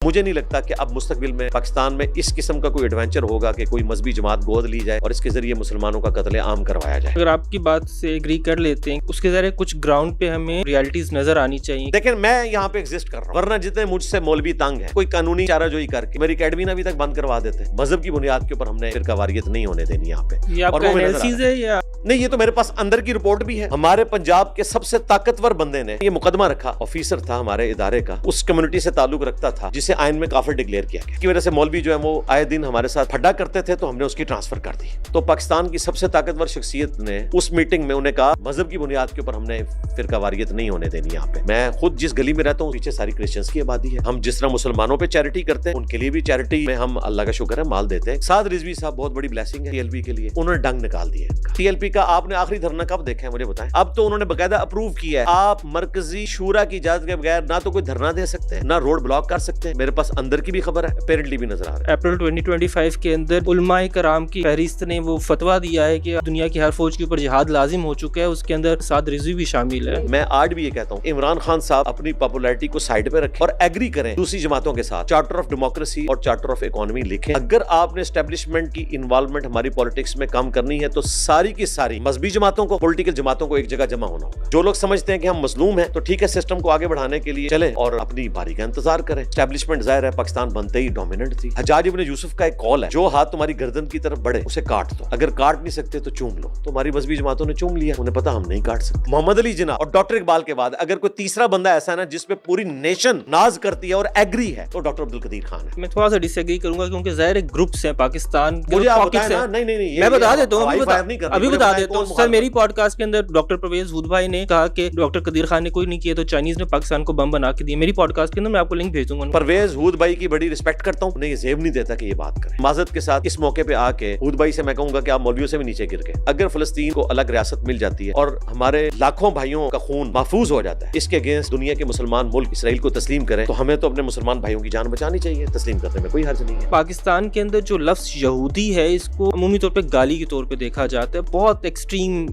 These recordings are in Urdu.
مجھے نہیں لگتا کہ اب مستقبل میں پاکستان میں اس قسم کا کوئی ایڈونچر ہوگا کہ کوئی مذہبی جماعت گود لی جائے اور اس کے ذریعے مسلمانوں کا قتل عام کروایا جائے. اگر آپ کی بات سے ایگری کر لیتے ہیں اس کے ذریعے کچھ گراؤنڈ پہ ہمیں ریالٹیز نظر آنی چاہیے. لیکن میں یہاں پہ ایگزسٹ کر رہا ہوں, ورنہ جتنے مجھ سے مولوی تنگ ہیں, کوئی قانونی چارہ جوئی کر کے میری اکیڈمی ابھی تک بند کروا دیتے ہیں. مذہب کی بنیاد کے اوپر ہم نے فرقہ واریت نہیں ہونے دینی یہاں پہ. یہ آپ کا انالیسز ہے یا نہیں؟ یہ تو میرے پاس اندر کی رپورٹ بھی ہے. ہمارے پنجاب کے سب سے طاقتور بندے نے یہ مقدمہ رکھا, آفیسر تھا ہمارے ادارے کا, اس کمیونٹی سے تعلق رکھتا تھا جسے آئین میں کافر ڈکلیئر کیا گیا. کی وجہ سے مولوی جو ہے وہ آئے دن ہمارے ساتھ پھڈا کرتے تھے تو ہم نے اس کی ٹرانسفر کر دی. تو پاکستان کی سب سے طاقتور شخصیت نے اس میٹنگ میں انہیں کہا مذہب کی بنیاد کے اوپر ہم نے فرقہ واریت نہیں ہونے دینی یہاں پہ. میں خود جس گلی میں رہتا ہوں پیچھے ساری کرسچنس کی آبادی ہے. ہم جس طرح مسلمانوں پہ چیریٹی کرتے ہیں ان کے لیے بھی چیریٹی میں ہم اللہ کا شکر ہے مال دیتے ہیں. سعد رضوی صاحب بہت بڑی بلیسنگ ہے TLP کے لیے, انہوں نے ڈنگ نکال دیا. TLP کا آپ نے آخری دھرنا کب دیکھا ہے مجھے بتائیں. اب تو انہوں نے باقاعدہ اپروو کیا ہے. آپ مرکزی شورا کی اجازت کے بغیر نہ تو کوئی دھرنا دے سکتے ہیں نہ روڈ بلاک کر سکتے ہیں. میرے پاس اندر کی بھی خبر ہے, اپیرنٹلی بھی نظر آ رہا ہے. اپریل 2025 کے اندر علماء کرام کی فہرست نے وہ فتویٰ دیا ہے کہ دنیا کی ہر فوج کے اوپر جہاد لازم ہو چکا ہے, اس کے اندر سعد رضوی بھی شامل ہے. میں آج بھی یہ کہتا ہوں عمران خان صاحب اپنی پاپولیرٹی کو سائڈ پہ رکھیں اور ایگری کریں دوسری جماعتوں کے ساتھ. چارٹر آف ڈیموکریسی اور چارٹر آف اکانومی لکھیں. اگر آپ نے اسٹیبلشمنٹ کی انوالومنٹ ہماری پالیٹکس میں کم کرنی ہے تو ساری کی ساری مذہبی جماعتوں کو, پولیٹیکل جماعتوں کو ایک جگہ جمع ہونا ہوگا. جو لوگ سمجھتے ہیں کہ ہم مظلوم ہیں تو ٹھیک ہے, سسٹم کو آگے بڑھانے کے لیے چلیں اور اپنی باری کا انتظار کریں. اسٹیبلشمنٹ ظاہر ہے پاکستان بنتے ہی ڈومیننٹ تھی. حجاج ابن یوسف کا ایک قول ہے, جو ہاتھ تمہاری گردن کی طرف بڑھے اسے کاٹ دو, اگر کاٹ نہیں سکتے تو چوم لو. تو ہماری مذہبی جماعتوں نے چوم لیا, انہیں پتا ہم نہیں کاٹ سکتے. محمد علی جناح اور ڈاکٹر اقبال کے بعد اگر کوئی تیسرا بندہ ایسا ہے نا جس پہ پوری نیشن ناز کرتی ہے اور ایگری ہے تو ڈاکٹر عبدالقدیر خان ہے. میں تھوڑا سا ڈس ایگری کروں گا کیونکہ ظاہر گروپس ہیں پاکستان کے, نہیں میں بتا دیتا ہوں, ابھی بتا دیتا ہوں سر. میری پوڈ کاسٹ کے اندر ڈاکٹر پرویز ہود بھائی نے کہا کہ ڈاکٹر قدیر خان نے کوئی نہیں کیا تو چائنیز نے پاکستان کو بم بنا کے دیا. میری پوڈ کاسٹ کے اندر میں آپ کو لنک بھیج دوں گا. پرویز ہود بھائی کی بڑی رسپیکٹ کرتا ہوں, انہیں یہ زیب نہیں دیتا کہ یہ بات کریں. معذرت کے ساتھ اس موقع پہ آ کے ہود بھائی سے میں کہوں گا کہ آپ مولویوں سے بھی نیچے گر گئے. اگر فلسطین کو الگ ریاست مل جاتی ہے اور ہمارے لاکھوں بھائیوں کا خون محفوظ ہو جاتا ہے, اس کے اگینسٹ دنیا کے مسلمان ملک اسرائیل کو تسلیم کریں تو ہمیں تو اپنے مسلمان بھائیوں کی جان بچانی چاہیے. تسلیم کرنے میں کوئی حرج نہیں ہے. پاکستان کے اندر جو لفظ یہودی ہے اس کو عمومی طور پہ گالی کے طور پہ دیکھا جاتا ہے. بہت ایکسٹریم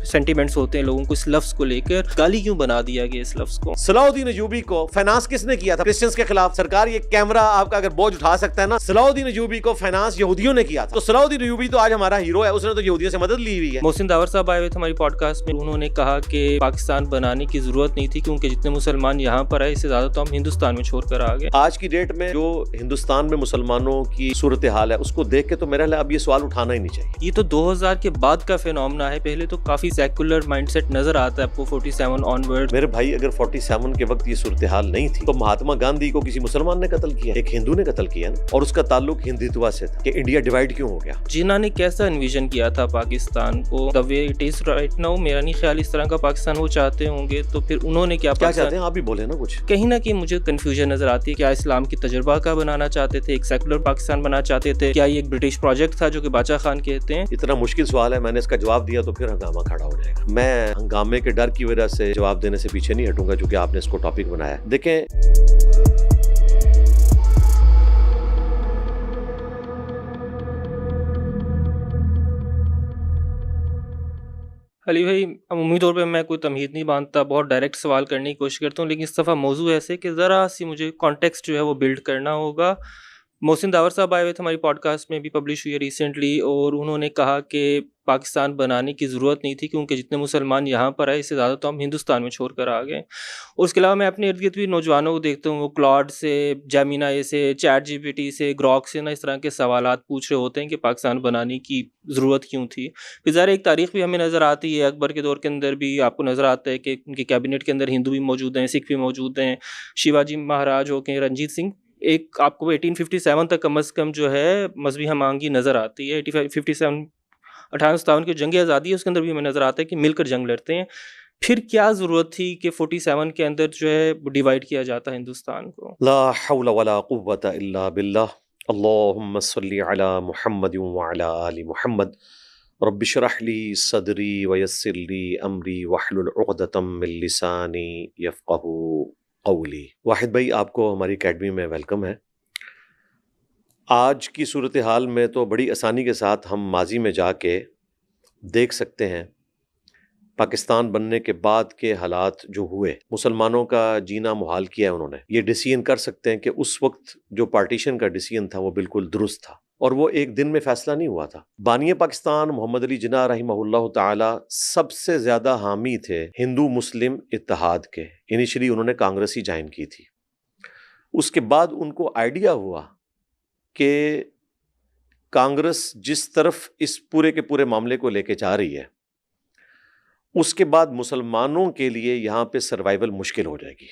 سینٹیمنٹس ہوتے ہیں لوگوں کو اس لفظ کو لے کر. گالی کیوں بنا دیا گیا اس لفظ کو؟ صلاح الدین ایوبی کو فائنانس کس نے کیا تھا کرسچنز کے خلاف؟ سرکار یہ کیمرہ آپ کا اگر بوجھ اٹھا سکتا ہے نا, صلاح الدین ایوبی کو فائنانس یہودیوں نے کیا تھا. تو صلاح الدین ایوبی تو آج ہمارا ہیرو ہے, اس نے تو یہودیوں سے مدد لی ہوئی ہے. محسن داور صاحب آئے ہوئے تھے ہماری پوڈ کاسٹ میں, انہوں نے کہا کہ پاکستان بنانے کی ضرورت نہیں تھی کیونکہ جتنے مسلمان یہاں پر آئے اس سے زیادہ تو ہم ہندوستان میں چھوڑ کر آ گئے. آج کی ڈیٹ میں جو ہندوستان میں مسلمانوں کی صورتحال ہے اس کو دیکھ کے تو میرا خیال اب یہ سوال اٹھانا ہی نہیں چاہیے. یہ تو 2000 کے بعد کا فینومنا ہے, پہلے تو کافی سیکولر مائنڈ سیٹ نظر آتا ہے آپ کو 47 آن ورڈ. میرے بھائی اگر 47 کے وقت یہ صورتحال نہیں تھی تو مہاتما گاندھی کو کسی مسلمان نے قتل کیا, ایک ہندو نے قتل کیا نا, اور اس کا تعلق ہندوتوا سے تھا کہ انڈیا ڈیوائڈ کیوں ہو گیا. جنہوں نے کیسا انویژن کیا تھا پاکستان کو the way it is right now, میرا نہیں خیال اس طرح کا پاکستان وہ چاہتے ہوں گے. تو پھر انہوں نے کیا چاہتے ہیں آپ بھی بولے نا کچھ. کہیں نہ کہیں مجھے کنفیوژن نظر آتی ہے. کیا اسلام کی تجربہ کا بنانا چاہتے تھے, ایک سیکولر پاکستان بنانا چاہتے تھے, کیا یہ ایک برٹش پروجیکٹ تھا جو کہ باچا خان کہتے ہیں؟ اتنا مشکل سوال ہے, میں نے اس کا جواب دیا تو پھر ہنگامہ کھڑا ہو جائے گا. میں ہنگامے کے ڈر کی وجہ سے جواب دینے سے پیچھے نہیں ہٹوں گا چونکہ آپ نے اس کو ٹاپک بنایا. دیکھیں علی بھائی, عمومی طور پہ میں کوئی تمہید نہیں باندھتا, بہت ڈائریکٹ سوال کرنے کی کوشش کرتا ہوں, لیکن اس دفعہ موضوع ایسے کہ ذرا سی مجھے کانٹیکسٹ جو ہے وہ بلڈ کرنا ہوگا. محسن داور صاحب آئے ہوئے تھے ہماری پوڈ کاسٹ میں بھی پبلش ہوئی ہے ریسنٹلی, اور انہوں نے کہا کہ پاکستان بنانے کی ضرورت نہیں تھی کیونکہ جتنے مسلمان یہاں پر آئے اس سے زیادہ تو ہم ہندوستان میں چھوڑ کر آ گئے. اور اس کے علاوہ میں اپنے ارد گرد بھی نوجوانوں کو دیکھتا ہوں, وہ کلاڈ سے, جیمینائی سے, چیٹ GPT سے, گراک سے نا اس طرح کے سوالات پوچھ رہے ہوتے ہیں کہ پاکستان بنانے کی ضرورت کیوں تھی. پھر ظاہر ایک تاریخ بھی ہمیں نظر آتی ہے, اکبر کے دور کے اندر بھی آپ کو نظر آتا ہے کہ ان کے کیبنٹ کے اندر ہندو بھی موجود ہیں, سکھ بھی موجود ہیں, شیواجی مہاراج ہو کے رنجیت سنگھ. ایک آپ کو 1857 تک کم از کم جو ہے مذہبی ہم آہنگی نظر آتی ہے. 1857 کی جنگ آزادی ہے, اس کے اندر بھی ہمیں نظر آتا ہے کہ مل کر جنگ لڑتے ہیں. پھر کیا ضرورت تھی کہ 47 کے اندر جو ہے ڈیوائڈ کیا جاتا ہندوستان کو؟ لا حول ولا قوة الا باللہ. اللہم صلی علی محمد وعلی آل محمد. رب اشرح لی صدری ویسر لی امری واحلل عقدۃ من لسانی یفقہوا قولی. واحد بھائی, آپ کو ہماری اکیڈمی میں ویلکم ہے. آج کی صورتحال میں تو بڑی آسانی کے ساتھ ہم ماضی میں جا کے دیکھ سکتے ہیں پاکستان بننے کے بعد کے حالات جو ہوئے، مسلمانوں کا جینا محال کیا ہے انہوں نے، یہ ڈیسیژن کر سکتے ہیں کہ اس وقت جو پارٹیشن کا ڈیسیژن تھا وہ بالکل درست تھا، اور وہ ایک دن میں فیصلہ نہیں ہوا تھا۔ بانی پاکستان محمد علی جناح رحمہ اللہ تعالی سب سے زیادہ حامی تھے ہندو مسلم اتحاد کے۔ انیشلی انہوں نے کانگریس ہی جوائن کی تھی، اس کے بعد ان کو آئیڈیا ہوا کہ کانگریس جس طرف اس پورے کے پورے معاملے کو لے کے جا رہی ہے، اس کے بعد مسلمانوں کے لیے یہاں پہ سروائیول مشکل ہو جائے گی۔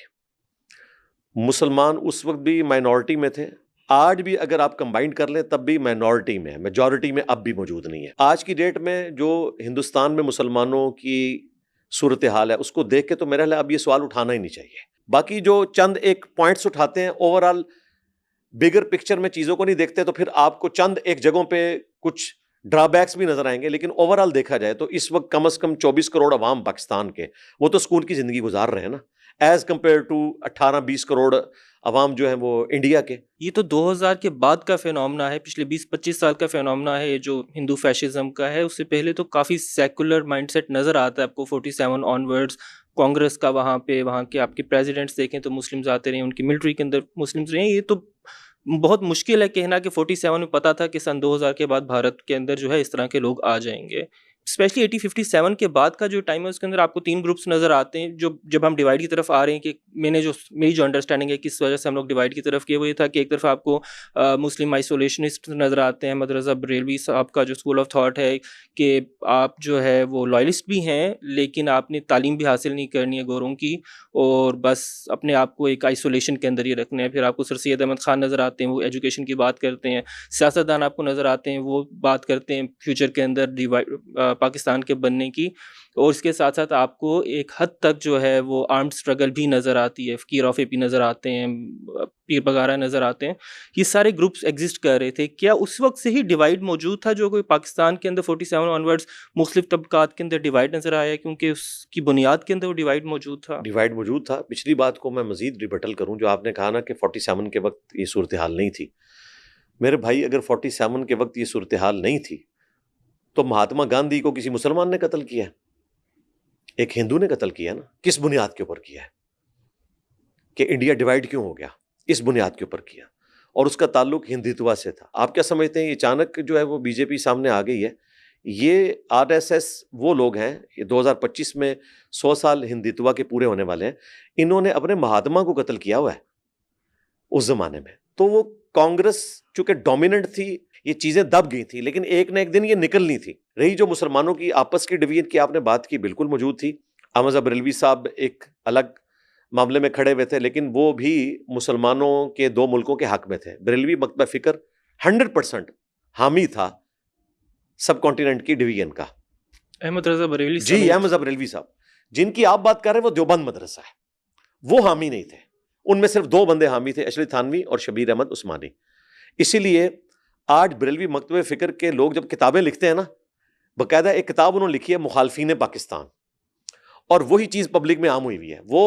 مسلمان اس وقت بھی مائنورٹی میں تھے، آج بھی اگر آپ کمبائنڈ کر لیں تب بھی مائنورٹی میں، میجورٹی میں اب بھی موجود نہیں ہے۔ آج کی ڈیٹ میں جو ہندوستان میں مسلمانوں کی صورتحال ہے اس کو دیکھ کے تو میرا خیال ہے اب یہ سوال اٹھانا ہی نہیں چاہیے۔ باقی جو چند ایک پوائنٹس اٹھاتے ہیں، اوور آل بگر پکچر میں چیزوں کو نہیں دیکھتے، تو پھر آپ کو چند ایک جگہوں پہ کچھ ڈرا بیکس بھی نظر آئیں گے، لیکن اوور آل دیکھا جائے تو اس وقت کم از کم 24 کروڑ عوام پاکستان کے وہ تو سکون کی زندگی گزار رہے ہیں نا، ایز کمپیئر ٹو 18-20 کروڑ عوام جو ہیں وہ انڈیا کے۔ یہ تو 2000 کے بعد کا فینومنا ہے، پچھلے 20-25 سال کا فینومنا ہے یہ جو ہندو فیشزم کا ہے۔ اس سے پہلے تو کافی سیکولر مائنڈ سیٹ نظر آتا ہے آپ کو 47 آن ورڈز، کانگریس کا وہاں کے آپ کے پریزیڈنٹس دیکھیں تو مسلمز آتے رہے ہیں، ان کی ملٹری کے اندر مسلمز رہے ہیں۔ یہ تو بہت مشکل ہے کہنا کہ 47 میں پتہ تھا کہ سن 2000 کے بعد بھارت کے اندر جو ہے اس طرح کے لوگ آ جائیں گے۔ اسپیشلی 57 کے بعد کا جو ٹائم ہے اس کے اندر آپ کو 3 گروپس نظر آتے ہیں جو جب ہم ڈیوائڈ کی طرف آ رہے ہیں، کہ میری جو انڈرسٹینڈنگ ہے کس وجہ سے ہم لوگ ڈیوائڈ کی طرف کیے، وہ یہ تھا کہ ایک طرف آپ کو مسلم آئسولیشنسٹ نظر آتے ہیں، مدرسہ بریلوی صاحب کا جو اسکول آف تھاٹ ہے کہ آپ جو ہے وہ لائلسٹ بھی ہیں لیکن آپ نے تعلیم بھی حاصل نہیں کرنی ہے گوروں کی، اور بس اپنے آپ کو ایک آئسولیشن کے اندر ہی رکھنا ہے۔ پھر آپ کو سر سید احمد خان نظر آتے ہیں، وہ ایجوکیشن کی بات کرتے ہیں۔ سیاستدان آپ کو نظر آتے ہیں، وہ بات کرتے ہیں فیوچر کے اندر پاکستان کے بننے کی، اور اس کے ساتھ ساتھ آپ کو ایک حد تک جو ہے وہ آرمڈ اسٹرگل بھی نظر آتی ہے، فقیر آف اے پی نظر آتے ہیں، پیر بگارہ نظر آتے ہیں۔ یہ سارے گروپس ایگزسٹ کر رہے تھے۔ کیا اس وقت سے ہی ڈیوائڈ موجود تھا جو کوئی پاکستان کے اندر 47 آنورڈز مختلف طبقات کے اندر ڈیوائڈ نظر آیا، کیونکہ اس کی بنیاد کے اندر وہ ڈیوائڈ موجود تھا؟ ڈیوائڈ موجود تھا۔ پچھلی بات کو میں مزید ریبٹل کروں، جو آپ نے کہا نا کہ 47 کے وقت یہ صورتحال نہیں تھی۔ میرے بھائی، اگر 47 کے وقت یہ صورتحال نہیں تھی تو مہاتما گاندھی کو کسی مسلمان نے قتل کیا ہے؟ ایک ہندو نے قتل کیا نا۔ کس بنیاد کے اوپر کیا ہے؟ کہ انڈیا ڈیوائڈ کیوں ہو گیا؟ اس بنیاد کے اوپر کیا، اور اس کا تعلق ہندوتوا سے تھا۔ آپ کیا سمجھتے ہیں یہ اچانک جو ہے وہ بی جے پی سامنے آ گئی ہے؟ یہ آر ایس ایس وہ لوگ ہیں، یہ 2025 میں 100 سال ہندوتوا کے پورے ہونے والے ہیں، انہوں نے اپنے مہاتما کو قتل کیا ہوا ہے اس زمانے میں۔ تو وہ کانگریس چونکہ ڈومیننٹ تھی، یہ چیزیں دب گئی تھیں، لیکن ایک نہ ایک دن یہ نکلنی تھی۔ رہی جو مسلمانوں کی آپس کی ڈویژن کی آپ نے بات کی، بالکل موجود تھی۔ احمد بریلوی صاحب ایک الگ معاملے میں کھڑے ہوئے تھے، لیکن وہ بھی مسلمانوں کے 2 ملکوں کے حق میں تھے۔ بریلوی مکتبہ فکر 100% حامی تھا سب کانٹیننٹ کی ڈویژن کا۔ احمد رضا بریلوی جی، احمد بریلوی صاحب جن کی آپ بات کر رہے ہیں وہ دیوبند مدرسہ ہے، وہ حامی نہیں تھے۔ ان میں صرف 2 بندے حامی تھے، اشرف تھانوی اور شبیر احمد عثمانی۔ اسی لیے آج بریلوی مکتبہ فکر کے لوگ جب کتابیں لکھتے ہیں نا، باقاعدہ ایک کتاب انہوں نے لکھی ہے مخالفین پاکستان، اور وہی چیز پبلک میں عام ہوئی ہوئی ہے۔ وہ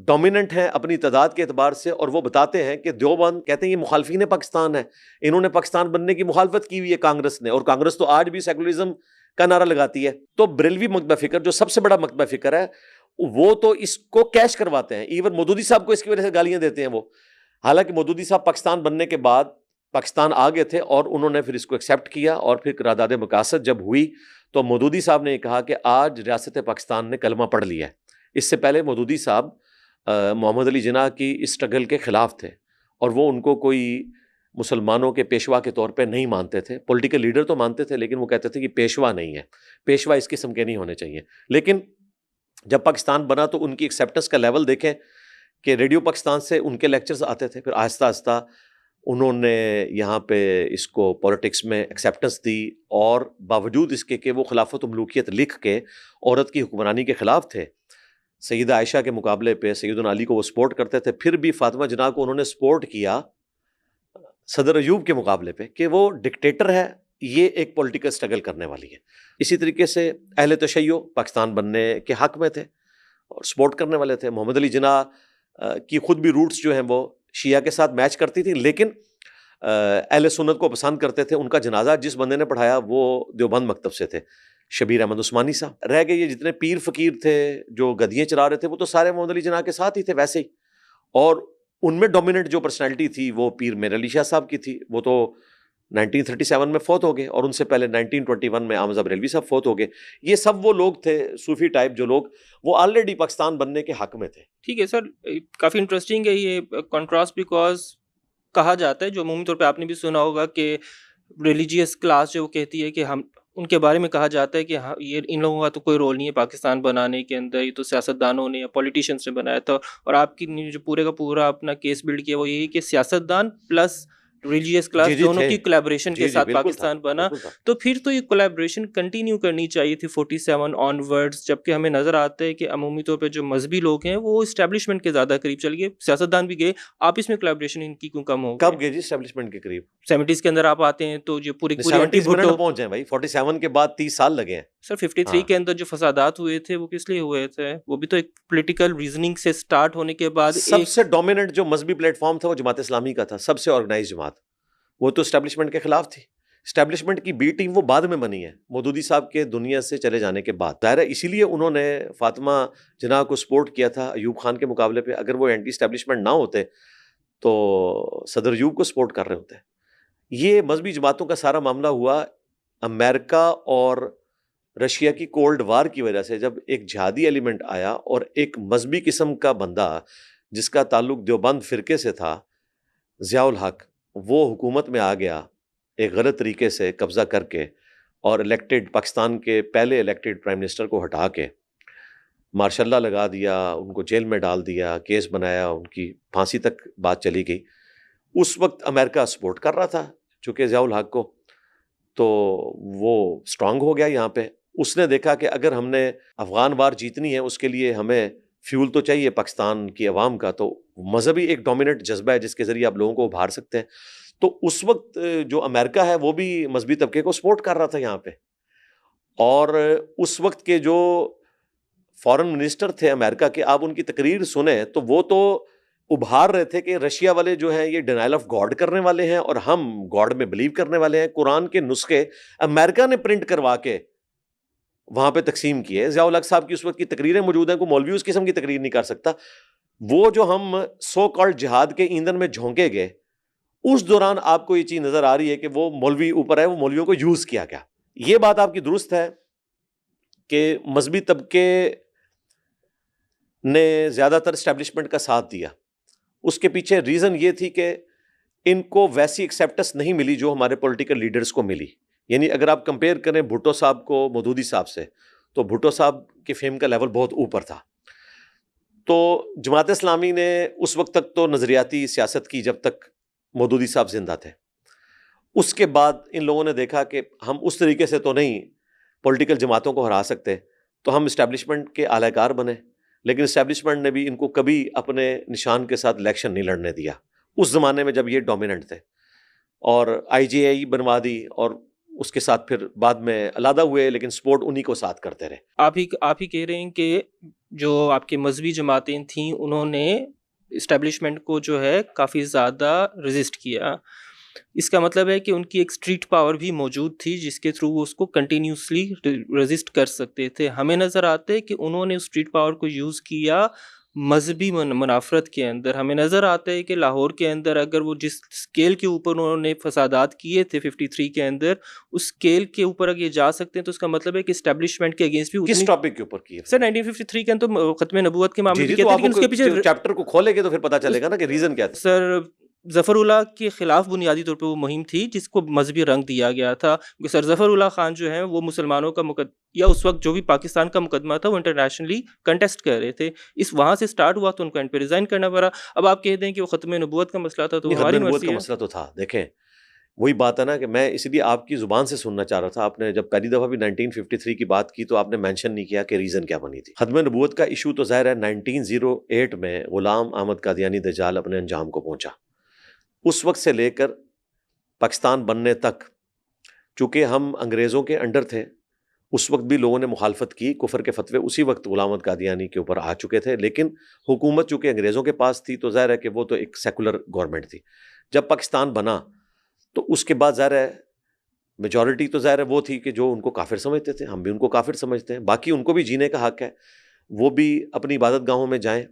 ڈومیننٹ ہیں اپنی تعداد کے اعتبار سے، اور وہ بتاتے ہیں کہ دیوبند کہتے ہیں یہ مخالفین پاکستان ہے، انہوں نے پاکستان بننے کی مخالفت کی ہوئی ہے کانگریس نے، اور کانگریس تو آج بھی سیکولرزم کا نعرہ لگاتی ہے۔ تو بریلوی مکتبہ فکر جو سب سے بڑا مکتبہ فکر ہے، وہ تو اس کو کیش کرواتے ہیں۔ ایون مودودی صاحب کو اس کی وجہ سے گالیاں دیتے ہیں وہ، حالانکہ مودودی صاحب پاکستان بننے کے بعد پاکستان آ گئے تھے، اور انہوں نے پھر اس کو ایکسیپٹ کیا، اور پھر قرارداد مقاصد جب ہوئی تو مودودی صاحب نے یہ کہا کہ آج ریاست پاکستان نے کلمہ پڑھ لیا ہے۔ اس سے پہلے مودودی صاحب محمد علی جناح کی اس اسٹرگل کے خلاف تھے، اور وہ ان کو کوئی مسلمانوں کے پیشوا کے طور پہ نہیں مانتے تھے۔ پولیٹیکل لیڈر تو مانتے تھے، لیکن وہ کہتے تھے کہ پیشوا نہیں ہے، پیشوا اس قسم کے نہیں ہونے چاہیے۔ لیکن جب پاکستان بنا تو ان کی ایکسیپٹنس کا لیول دیکھیں کہ ریڈیو پاکستان سے ان کے لیکچرز آتے تھے، پھر آہستہ آہستہ انہوں نے یہاں پہ اس کو پولیٹکس میں ایکسیپٹنس دی، اور باوجود اس کے کہ وہ خلافت و ملوکیت لکھ کے عورت کی حکمرانی کے خلاف تھے، سیدہ عائشہ کے مقابلے پہ سیدنا علی کو وہ سپورٹ کرتے تھے، پھر بھی فاطمہ جناح کو انہوں نے سپورٹ کیا صدر ایوب کے مقابلے پہ کہ وہ ڈکٹیٹر ہے، یہ ایک پولیٹیکل سٹرگل کرنے والی ہے۔ اسی طریقے سے اہل تشیع پاکستان بننے کے حق میں تھے اور سپورٹ کرنے والے تھے۔ محمد علی جناح کی خود بھی روٹس جو ہیں وہ شیعہ کے ساتھ میچ کرتی تھی، لیکن اہل سنت کو پسند کرتے تھے۔ ان کا جنازہ جس بندے نے پڑھایا وہ دیوبند مکتب سے تھے، شبیر احمد عثمانی صاحب رہ گئے. یہ جتنے پیر فقیر تھے جو گدیاں چلا رہے تھے وہ تو سارے محمد علی جناح کے ساتھ ہی تھے ویسے ہی, اور ان میں ڈومیننٹ جو پرسنالٹی تھی وہ پیر میر علی شاہ صاحب کی تھی. وہ تو 1937 میں فوت ہو گئے, اور ان سے پہلے 1921 میں احمد بریلوی صاحب فوت ہو گئے. یہ سب وہ لوگ تھے صوفی ٹائپ جو لوگ وہ آلریڈی پاکستان بننے کے حق میں تھے. ٹھیک ہے سر, کافی انٹرسٹنگ ہے یہ کنٹراسٹ, بیکاز کہا جاتا ہے جو عمومی طور پہ آپ نے بھی سنا ہوگا کہ ریلیجیس کلاس جو وہ کہتی ہے کہ ہم ان کے بارے میں کہا جاتا ہے کہ یہ ان لوگوں کا تو کوئی رول نہیں ہے پاکستان بنانے کے اندر, یہ تو سیاستدانوں نے یا پولیٹیشینس نے بنایا تھا. اور آپ کی جو پورے کا پورا اپنا کیس بلڈ کیا وہ یہی کہ سیاستدان پلس ریلیجیس کلاس دونوں کی کولیبریشن کے ساتھ پاکستان بنا. تو پھر تو یہ کولیبریشن کنٹینیو کرنی چاہیے تھی 47 آن ورڈز, جبکہ ہمیں نظر آتا ہے کہ عمومی طور پہ جو مذہبی لوگ ہیں وہ اسٹیبلشمنٹ کے زیادہ قریب چل گئے, سیاستدان بھی گئے. آپ اس میں کولیبریشن ان کی کیوں کم ہو کب گئے جی اسٹیبلشمنٹ کے قریب؟ 70s کے اندر آپ آتے ہیں تو جو پوری 70s میں پہنچ جائیں بھائی, 47 کے بعد 30 سال لگے ہیں سر. 53 کے اندر جو فسادات ہوئے تھے وہ کس لیے ہوئے تھے؟ وہ بھی تو ایک پولیٹیکل ریزننگ سے سٹارٹ ہونے کے بعد سب سے ڈومیننٹ جو مذہبی پلیٹ فارم تھا وہ جماعت اسلامی کا تھا, سب سے آرگنائز جماعت. وہ تو اسٹیبلشمنٹ کے خلاف تھی. اسٹیبلشمنٹ کی بی ٹیم وہ بعد میں بنی ہے مودودی صاحب کے دنیا سے چلے جانے کے بعد. ظاہر ہے اسی لیے انہوں نے فاطمہ جناح کو سپورٹ کیا تھا ایوب خان کے مقابلے پہ. اگر وہ اینٹی اسٹیبلشمنٹ نہ ہوتے تو صدر ایوب کو سپورٹ کر رہے ہوتے. یہ مذہبی جماعتوں کا سارا معاملہ ہوا امریکہ اور رشیا کی کولڈ وار کی وجہ سے, جب ایک جہادی ایلیمنٹ آیا اور ایک مذہبی قسم کا بندہ جس کا تعلق دیوبند فرقے سے تھا, ضیاء الحق, وہ حکومت میں آ گیا ایک غلط طریقے سے قبضہ کر کے, اور الیکٹڈ پاکستان کے پہلے الیکٹڈ پرائم منسٹر کو ہٹا کے مارشاء اللہ لگا دیا, ان کو جیل میں ڈال دیا, کیس بنایا, ان کی پھانسی تک بات چلی گئی. اس وقت امریکہ سپورٹ کر رہا تھا چونکہ ضیاء الحق کو, تو وہ اسٹرانگ ہو گیا یہاں پہ. اس نے دیکھا کہ اگر ہم نے افغان وار جیتنی ہے اس کے لیے ہمیں فیول تو چاہیے پاکستان کی عوام کا, تو مذہبی ایک ڈومیننٹ جذبہ ہے جس کے ذریعے آپ لوگوں کو ابھار سکتے ہیں. تو اس وقت جو امریکہ ہے وہ بھی مذہبی طبقے کو سپورٹ کر رہا تھا یہاں پہ, اور اس وقت کے جو فارن منسٹر تھے امریکہ کے, آپ ان کی تقریر سنیں تو وہ تو ابھار رہے تھے کہ رشیا والے جو ہیں یہ ڈینائل آف گاڈ کرنے والے ہیں اور ہم گاڈ میں بلیو کرنے والے ہیں. قرآن کے نسخے امریکہ نے پرنٹ کروا کے وہاں پہ تقسیم کیے. ضیاء الحق صاحب کی اس وقت کی تقریریں موجود ہیں, کوئی مولوی اس قسم کی تقریر نہیں کر سکتا. وہ جو ہم سو کالڈ جہاد کے ایندھن میں جھونکے گئے, اس دوران آپ کو یہ چیز نظر آ رہی ہے کہ وہ مولوی اوپر ہے, وہ مولویوں کو یوز کیا گیا. یہ بات آپ کی درست ہے کہ مذہبی طبقے نے زیادہ تر اسٹیبلشمنٹ کا ساتھ دیا. اس کے پیچھے ریزن یہ تھی کہ ان کو ویسی ایکسیپٹنس نہیں ملی جو ہمارے پولیٹیکل لیڈرز کو ملی. یعنی اگر آپ کمپیئر کریں بھٹو صاحب کو مودودی صاحب سے, تو بھٹو صاحب کے فیم کا لیول بہت اوپر تھا. تو جماعت اسلامی نے اس وقت تک تو نظریاتی سیاست کی جب تک مودودی صاحب زندہ تھے. اس کے بعد ان لوگوں نے دیکھا کہ ہم اس طریقے سے تو نہیں پولیٹیکل جماعتوں کو ہرا سکتے, تو ہم اسٹیبلشمنٹ کے اعلی کار بنے. لیکن اسٹیبلشمنٹ نے بھی ان کو کبھی اپنے نشان کے ساتھ الیکشن نہیں لڑنے دیا اس زمانے میں جب یہ ڈومیننٹ تھے, اور آئی جے آئی بنوا دی, اور اس کے ساتھ پھر بعد میں علیحدہ ہوئے, لیکن سپورٹ انہی کو ساتھ کرتے رہے. آپ ہی کہہ رہے ہیں کہ جو آپ کی مذہبی جماعتیں تھیں انہوں نے اسٹیبلشمنٹ کو جو ہے کافی زیادہ ریزسٹ کیا. اس کا مطلب ہے کہ ان کی ایک اسٹریٹ پاور بھی موجود تھی جس کے تھرو وہ اس کو کنٹینیوسلی ریزسٹ کر سکتے تھے. ہمیں نظر آتا ہے کہ انہوں نے اسٹریٹ پاور کو یوز کیا مذہبی منافرت کے اندر. ہمیں نظر آتا ہے کہ لاہور کے اندر اگر وہ جس اسکیل کے اوپر انہوں نے فسادات کیے تھے 53 کے اندر, اس اسکیل کے اوپر اگر یہ جا سکتے ہیں تو اس کا مطلب ہے کہ اسٹیبلشمنٹ کے اگینسٹ بھی کس ٹاپک کے اوپر کیے سر 1953 کے اندر تو ختم نبوت کے معاملے میں لیکن اس کے پیچھے چیپٹر کو کھولے گے تو پھر پتہ چلے گا نا کہ ریزن کیا تھا. سر ظفر اللہ کے خلاف بنیادی طور پہ وہ مہم تھی جس کو مذہبی رنگ دیا گیا تھا. کیونکہ سر ظفر اللہ خان جو ہیں وہ مسلمانوں کا یا اس وقت جو بھی پاکستان کا مقدمہ تھا وہ انٹرنیشنلی کنٹیسٹ کر رہے تھے. اس وہاں سے سٹارٹ ہوا تو ان کو اینڈ پہ ریزائن کرنا پڑا. اب آپ کہہ دیں کہ وہ ختم نبوت کا مسئلہ تھا تو ہماری نبوت کا مسئلہ تو تھا. دیکھیں وہی بات ہے نا کہ میں اس لیے آپ کی زبان سے سننا چاہ رہا تھا. آپ نے جب پہلی دفعہ بھی 1953 کی بات کی تو آپ نے مینشن نہیں کیا کہ ریزن کیا بنی تھی. ختم نبوت کا ایشو تو ظاہر ہے 1908 میں غلام احمد قادیانی دجال اپنے انجام کو پہنچا. اس وقت سے لے کر پاکستان بننے تک, چونکہ ہم انگریزوں کے انڈر تھے, اس وقت بھی لوگوں نے مخالفت کی. کفر کے فتوے اسی وقت غلام احمد قادیانی کے اوپر آ چکے تھے, لیکن حکومت چونکہ انگریزوں کے پاس تھی تو ظاہر ہے کہ وہ تو ایک سیکولر گورنمنٹ تھی. جب پاکستان بنا تو اس کے بعد ظاہر ہے میجورٹی تو ظاہر ہے وہ تھی کہ جو ان کو کافر سمجھتے تھے، ہم بھی ان کو کافر سمجھتے ہیں، باقی ان کو بھی جینے کا حق ہے، وہ بھی اپنی عبادت گاہوں میں جائیں،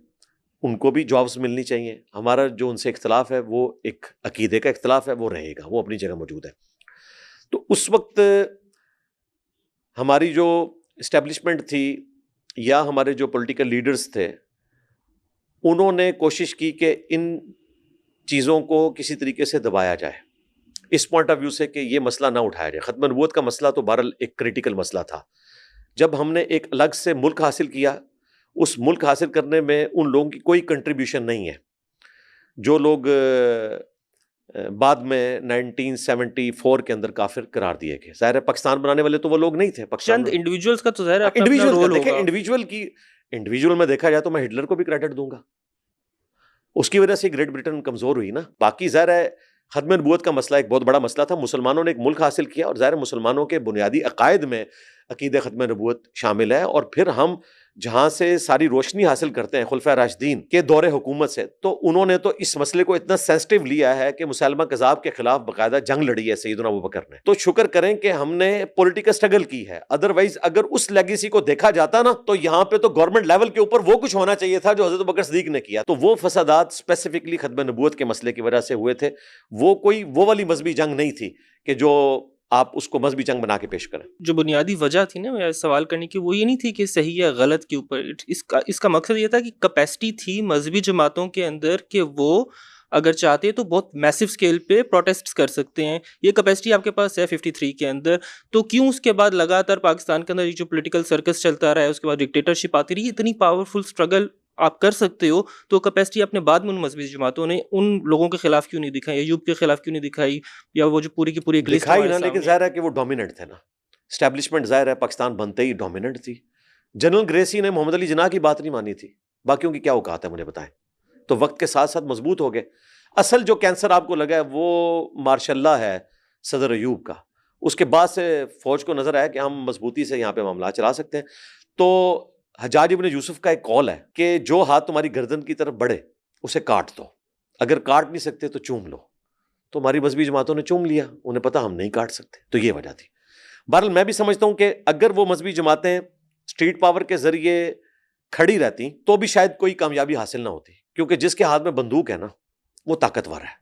ان کو بھی جابس ملنی چاہیے. ہمارا جو ان سے اختلاف ہے وہ ایک عقیدے کا اختلاف ہے، وہ رہے گا، وہ اپنی جگہ موجود ہے. تو اس وقت ہماری جو اسٹیبلشمنٹ تھی یا ہمارے جو پولیٹیکل لیڈرز تھے، انہوں نے کوشش کی کہ ان چیزوں کو کسی طریقے سے دبایا جائے، اس پوائنٹ آف ویو سے کہ یہ مسئلہ نہ اٹھایا جائے. ختم نبوت کا مسئلہ تو بہرحال ایک کریٹیکل مسئلہ تھا. جب ہم نے ایک الگ سے ملک حاصل کیا، اس ملک حاصل کرنے میں ان لوگوں کی کوئی کنٹریبیوشن نہیں ہے جو لوگ بعد میں 1974 کے اندر کافر قرار دیے گئے. ظاہر ہے پاکستان بنانے والے تو وہ لوگ نہیں تھے. پاکستان چند انڈیویجولز کا تو ظاہر ہے اپنا انڈیویجول رول دیکھیں، ہوگا. انڈیویجول میں دیکھا جائے تو میں ہٹلر کو بھی کریڈٹ دوں گا، اس کی وجہ سے گریٹ برٹن کمزور ہوئی نا. باقی ظاہر ہے ختم نبوت کا مسئلہ ایک بہت بڑا مسئلہ تھا. مسلمانوں نے ایک ملک حاصل کیا اور ظاہر مسلمانوں کے بنیادی عقائد میں عقید ختم نبوت شامل ہے. اور پھر ہم جہاں سے ساری روشنی حاصل کرتے ہیں خلفائے راشدین کے دور حکومت سے، تو انہوں نے تو اس مسئلے کو اتنا سینسٹیو لیا ہے کہ مسلمہ کذاب کے خلاف باقاعدہ جنگ لڑی ہے سیدنا ابوبکر نے. تو شکر کریں کہ ہم نے پولیٹیکل سٹرگل کی ہے، ادروائز اگر اس لیگیسی کو دیکھا جاتا نا تو یہاں پہ تو گورنمنٹ لیول کے اوپر وہ کچھ ہونا چاہیے تھا جو حضرت ابوبکر صدیق نے کیا. تو وہ فسادات اسپیسیفکلی ختم نبوت کے مسئلے کی وجہ سے ہوئے تھے. وہ کوئی وہ والی مذہبی جنگ نہیں تھی کہ جو آپ اس کو مذہبی جنگ بنا کے پیش کریں. جو بنیادی وجہ تھی نا میرا سوال کرنے کی، وہ یہ نہیں تھی کہ صحیح یا غلط کے اوپر، اس کا مقصد یہ تھا کہ کیپیسٹی تھی مذہبی جماعتوں کے اندر کہ وہ اگر چاہتے تو بہت میسو اسکیل پہ پروٹیسٹ کر سکتے ہیں. یہ کیپیسٹی آپ کے پاس ہے 53 کے اندر، تو کیوں اس کے بعد لگاتار پاکستان کے اندر یہ جو پولیٹیکل سرکس چلتا رہا ہے، اس کے بعد ڈکٹیٹرشپ آتی رہی، اتنی پاورفل اسٹرگل آپ کر سکتے ہو تو کیپیسٹی اپنے بعد میں ان مذہبی جماعتوں نے ان لوگوں کے خلاف کیوں نہیں دکھائی، ایوب کے خلاف کیوں نہیں دکھائی، یا وہ جو پوری کی پوری ایک لسٹ دکھائی نا، لیکن ظاہر ہے کہ وہ ڈومیننٹ تھے نا. اسٹیبلشمنٹ ظاہر ہے پاکستان بنتے ہی ڈومیننٹ تھی. جنرل گریسی نے محمد علی جناح کی بات نہیں مانی تھی، باقیوں کی کیا اوقات ہے مجھے بتائیں. تو وقت کے ساتھ ساتھ مضبوط ہو گئے. اصل جو کینسر آپ کو لگا ہے وہ ماشاء اللہ ہے صدر ایوب کا. اس کے بعد سے فوج کو نظر آیا کہ ہم مضبوطی سے یہاں پہ معاملات چلا سکتے ہیں. تو حجاج ابن یوسف کا ایک قول ہے کہ جو ہاتھ تمہاری گردن کی طرف بڑھے اسے کاٹ دو، اگر کاٹ نہیں سکتے تو چوم لو. تو ہماری مذہبی جماعتوں نے چوم لیا، انہیں پتا ہم نہیں کاٹ سکتے. تو یہ وجہ تھی. بہرحال میں بھی سمجھتا ہوں کہ اگر وہ مذہبی جماعتیں اسٹریٹ پاور کے ذریعے کھڑی رہتی تو بھی شاید کوئی کامیابی حاصل نہ ہوتی، کیونکہ جس کے ہاتھ میں بندوق ہے نا وہ طاقتور ہے.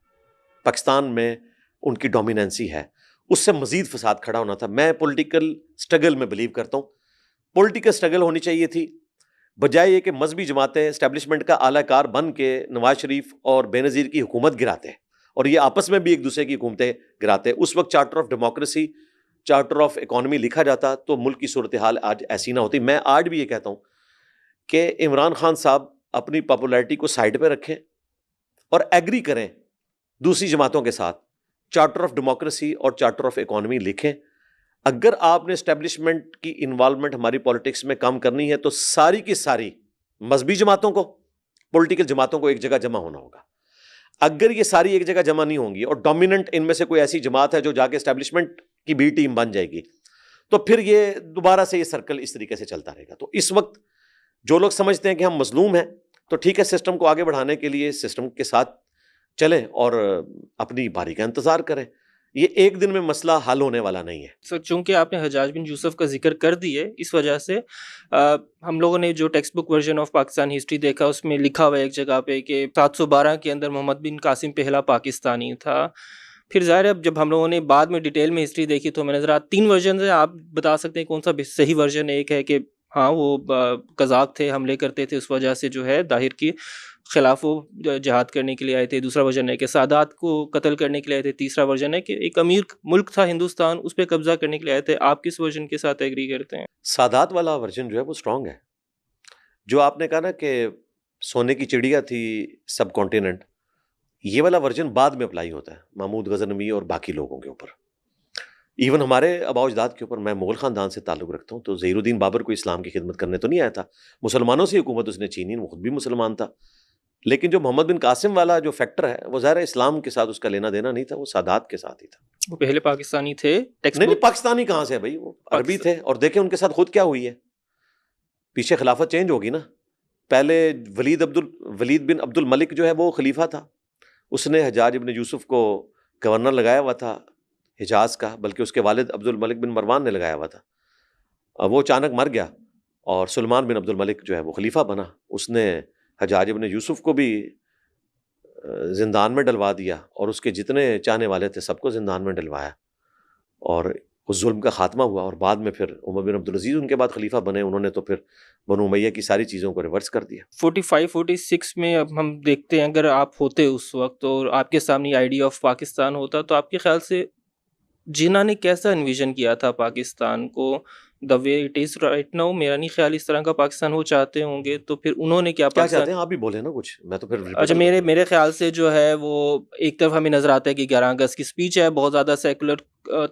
پاکستان میں ان کی ڈومیننسی ہے، اس سے مزید فساد کھڑا ہونا تھا. میں پولیٹیکل سٹرگل میں بلیو کرتا ہوں. پولیٹیکل سٹرگل ہونی چاہیے تھی، بجائے یہ کہ مذہبی جماعتیں اسٹیبلشمنٹ کا اعلی کار بن کے نواز شریف اور بے نظیر کی حکومت گراتے اور یہ آپس میں بھی ایک دوسرے کی حکومتیں گراتے. اس وقت charter of democracy, charter of economy لکھا جاتا تو ملک کی صورتحال آج ایسی نہ ہوتی. میں آج بھی یہ کہتا ہوں کہ عمران خان صاحب اپنی پاپولیرٹی کو سائڈ پہ رکھیں اور ایگری کریں دوسری جماعتوں کے ساتھ، چارٹر آف ڈیموکریسی اور چارٹر آف اکانومی لکھیں. اگر آپ نے اسٹیبلشمنٹ کی انوالومنٹ ہماری پالیٹکس میں کم کرنی ہے تو ساری کی ساری مذہبی جماعتوں کو، پولیٹیکل جماعتوں کو ایک جگہ جمع ہونا ہوگا. اگر یہ ساری ایک جگہ جمع نہیں ہوں گی اور ڈومیننٹ ان میں سے کوئی ایسی جماعت ہے جو جا کے اسٹیبلشمنٹ کی بی ٹیم بن جائے گی، تو پھر یہ دوبارہ سے یہ سرکل اس طریقے سے چلتا رہے گا. تو اس وقت جو لوگ سمجھتے ہیں کہ ہم مظلوم ہیں، تو ٹھیک ہے، سسٹم کو آگے بڑھانے کے لیے سسٹم کے ساتھ چلیں اور اپنی باری کا انتظار کریں. یہ ایک دن میں مسئلہ حل ہونے والا نہیں ہے. سر چونکہ آپ نے حجاج بن یوسف کا ذکر کر دی ہے، اس وجہ سے ہم لوگوں نے جو text book version of Pakistan history دیکھا، اس میں لکھا ہوا ہے ایک جگہ پہ کہ 712 کے اندر محمد بن قاسم پہلا پاکستانی تھا. پھر ظاہر ہے جب ہم لوگوں نے بعد میں ڈیٹیل میں ہسٹری دیکھی تو ہمیں نظر آیا 3 ورژن ہے. آپ بتا سکتے ہیں کون سا صحیح ورژن؟ ایک ہے کہ ہاں وہ قذاق تھے، حملے کرتے تھے، اس وجہ سے جو ہے طاہر کی خلاف وہ جہاد کرنے کے لیے آئے تھے. دوسرا ورژن ہے کہ سادات کو قتل کرنے کے لیے آئے تھے. تیسرا ورژن ہے کہ ایک امیر ملک تھا ہندوستان، اس پہ قبضہ کرنے کے لیے آئے تھے. آپ کس ورژن کے ساتھ ایگری کرتے ہیں؟ سادات والا ورژن جو ہے وہ اسٹرانگ ہے. جو آپ نے کہا نا کہ سونے کی چڑیا تھی سب کانٹیننٹ، یہ والا ورژن بعد میں اپلائی ہوتا ہے محمود غزنوی اور باقی لوگوں کے اوپر. ایون ہمارے آباء و اجداد کے اوپر. میں مغل خاندان سے تعلق رکھتا ہوں، تو ظہیر الدین بابر کو اسلام کی خدمت کرنے تو نہیں آیا تھا، مسلمانوں سے حکومت اس نے چھینی، وہ خود بھی مسلمان تھا. لیکن جو محمد بن قاسم والا جو فیکٹر ہے وہ ظاہر اسلام کے ساتھ اس کا لینا دینا نہیں تھا، وہ سادات کے ساتھ ہی تھا. وہ پہلے پاکستانی تھے. نہیں پاکستانی کہاں سے بھائی، وہ عربی تھے. اور دیکھیں ان کے ساتھ خود کیا ہوئی ہے، پیچھے خلافت چینج ہوگی نا. پہلے ولید بن عبد الملک جو ہے وہ خلیفہ تھا، اس نے حجاج ابن یوسف کو گورنر لگایا ہوا تھا. حجاز کا، بلکہ اس کے والد عبد الملک بن مروان نے لگایا ہوا تھا، وہ اچانک مر گیا اور سلمان بن عبد الملک جو ہے وہ خلیفہ بنا. اس نے حجاج ابن یوسف کو بھی زندان میں ڈلوا دیا اور اس کے جتنے چاہنے والے تھے سب کو زندان میں ڈلوایا، اور اس ظلم کا خاتمہ ہوا. اور بعد میں پھر عمر بن عبدالعزیز ان کے بعد خلیفہ بنے، انہوں نے تو پھر بنو امیہ کی ساری چیزوں کو ریورس کر دیا. 45-46 میں اب ہم دیکھتے ہیں، اگر آپ ہوتے اس وقت اور آپ کے سامنے آئیڈیا آف پاکستان ہوتا، تو آپ کے خیال سے جنہوں نے کیسا انویژن کیا تھا پاکستان کو the way it is right now? میرا نہیں خیال اس طرح کا پاکستان وہ چاہتے ہوں گے، تو پھر انہوں نے کیا کیا پاکستان. چاہتے ہیں آپ بھی بولیں نا کچھ، میں تو پھر اچھا، میرے خیال سے جو ہے وہ ایک طرف ہمیں نظر آتا ہے کہ 11 اگست کی اسپیچ ہے، بہت زیادہ سیکولر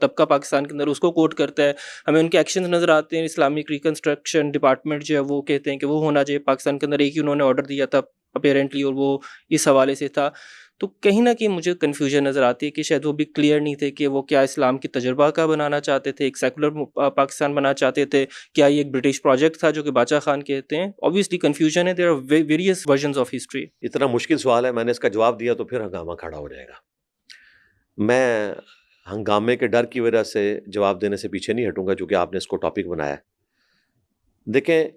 طبقہ پاکستان کے اندر اس کو کوٹ کرتا ہے. ہمیں ان کے ایکشنز نظر آتے ہیں. اسلامک ریکنسٹرکشن ڈپارٹمنٹ جو ہے وہ کہتے ہیں کہ وہ ہونا چاہیے پاکستان کے اندر، ایک ہی انہوں نے آرڈر دیا تھا اپیرنٹلی، اور وہ اس حوالے سے تھا. تو کہیں نہ کہیں مجھے کنفیوژن نظر آتی ہے کہ شاید وہ بھی کلیئر نہیں تھے کہ وہ کیا اسلام کی تجربہ کا بنانا چاہتے تھے، ایک سیکولر پاکستان بنانا چاہتے تھے، کیا یہ ایک برٹش پروجیکٹ تھا جو کہ باچا خان کہتے ہیں. obviously کنفیوژن ہے، there are various versions of history. اتنا مشکل سوال ہے، میں نے اس کا جواب دیا تو پھر ہنگامہ کھڑا ہو جائے گا. میں ہنگامے کے ڈر کی وجہ سے جواب دینے سے پیچھے نہیں ہٹوں گا، چونکہ آپ نے اس کو ٹاپک بنایا ہے. دیکھیں،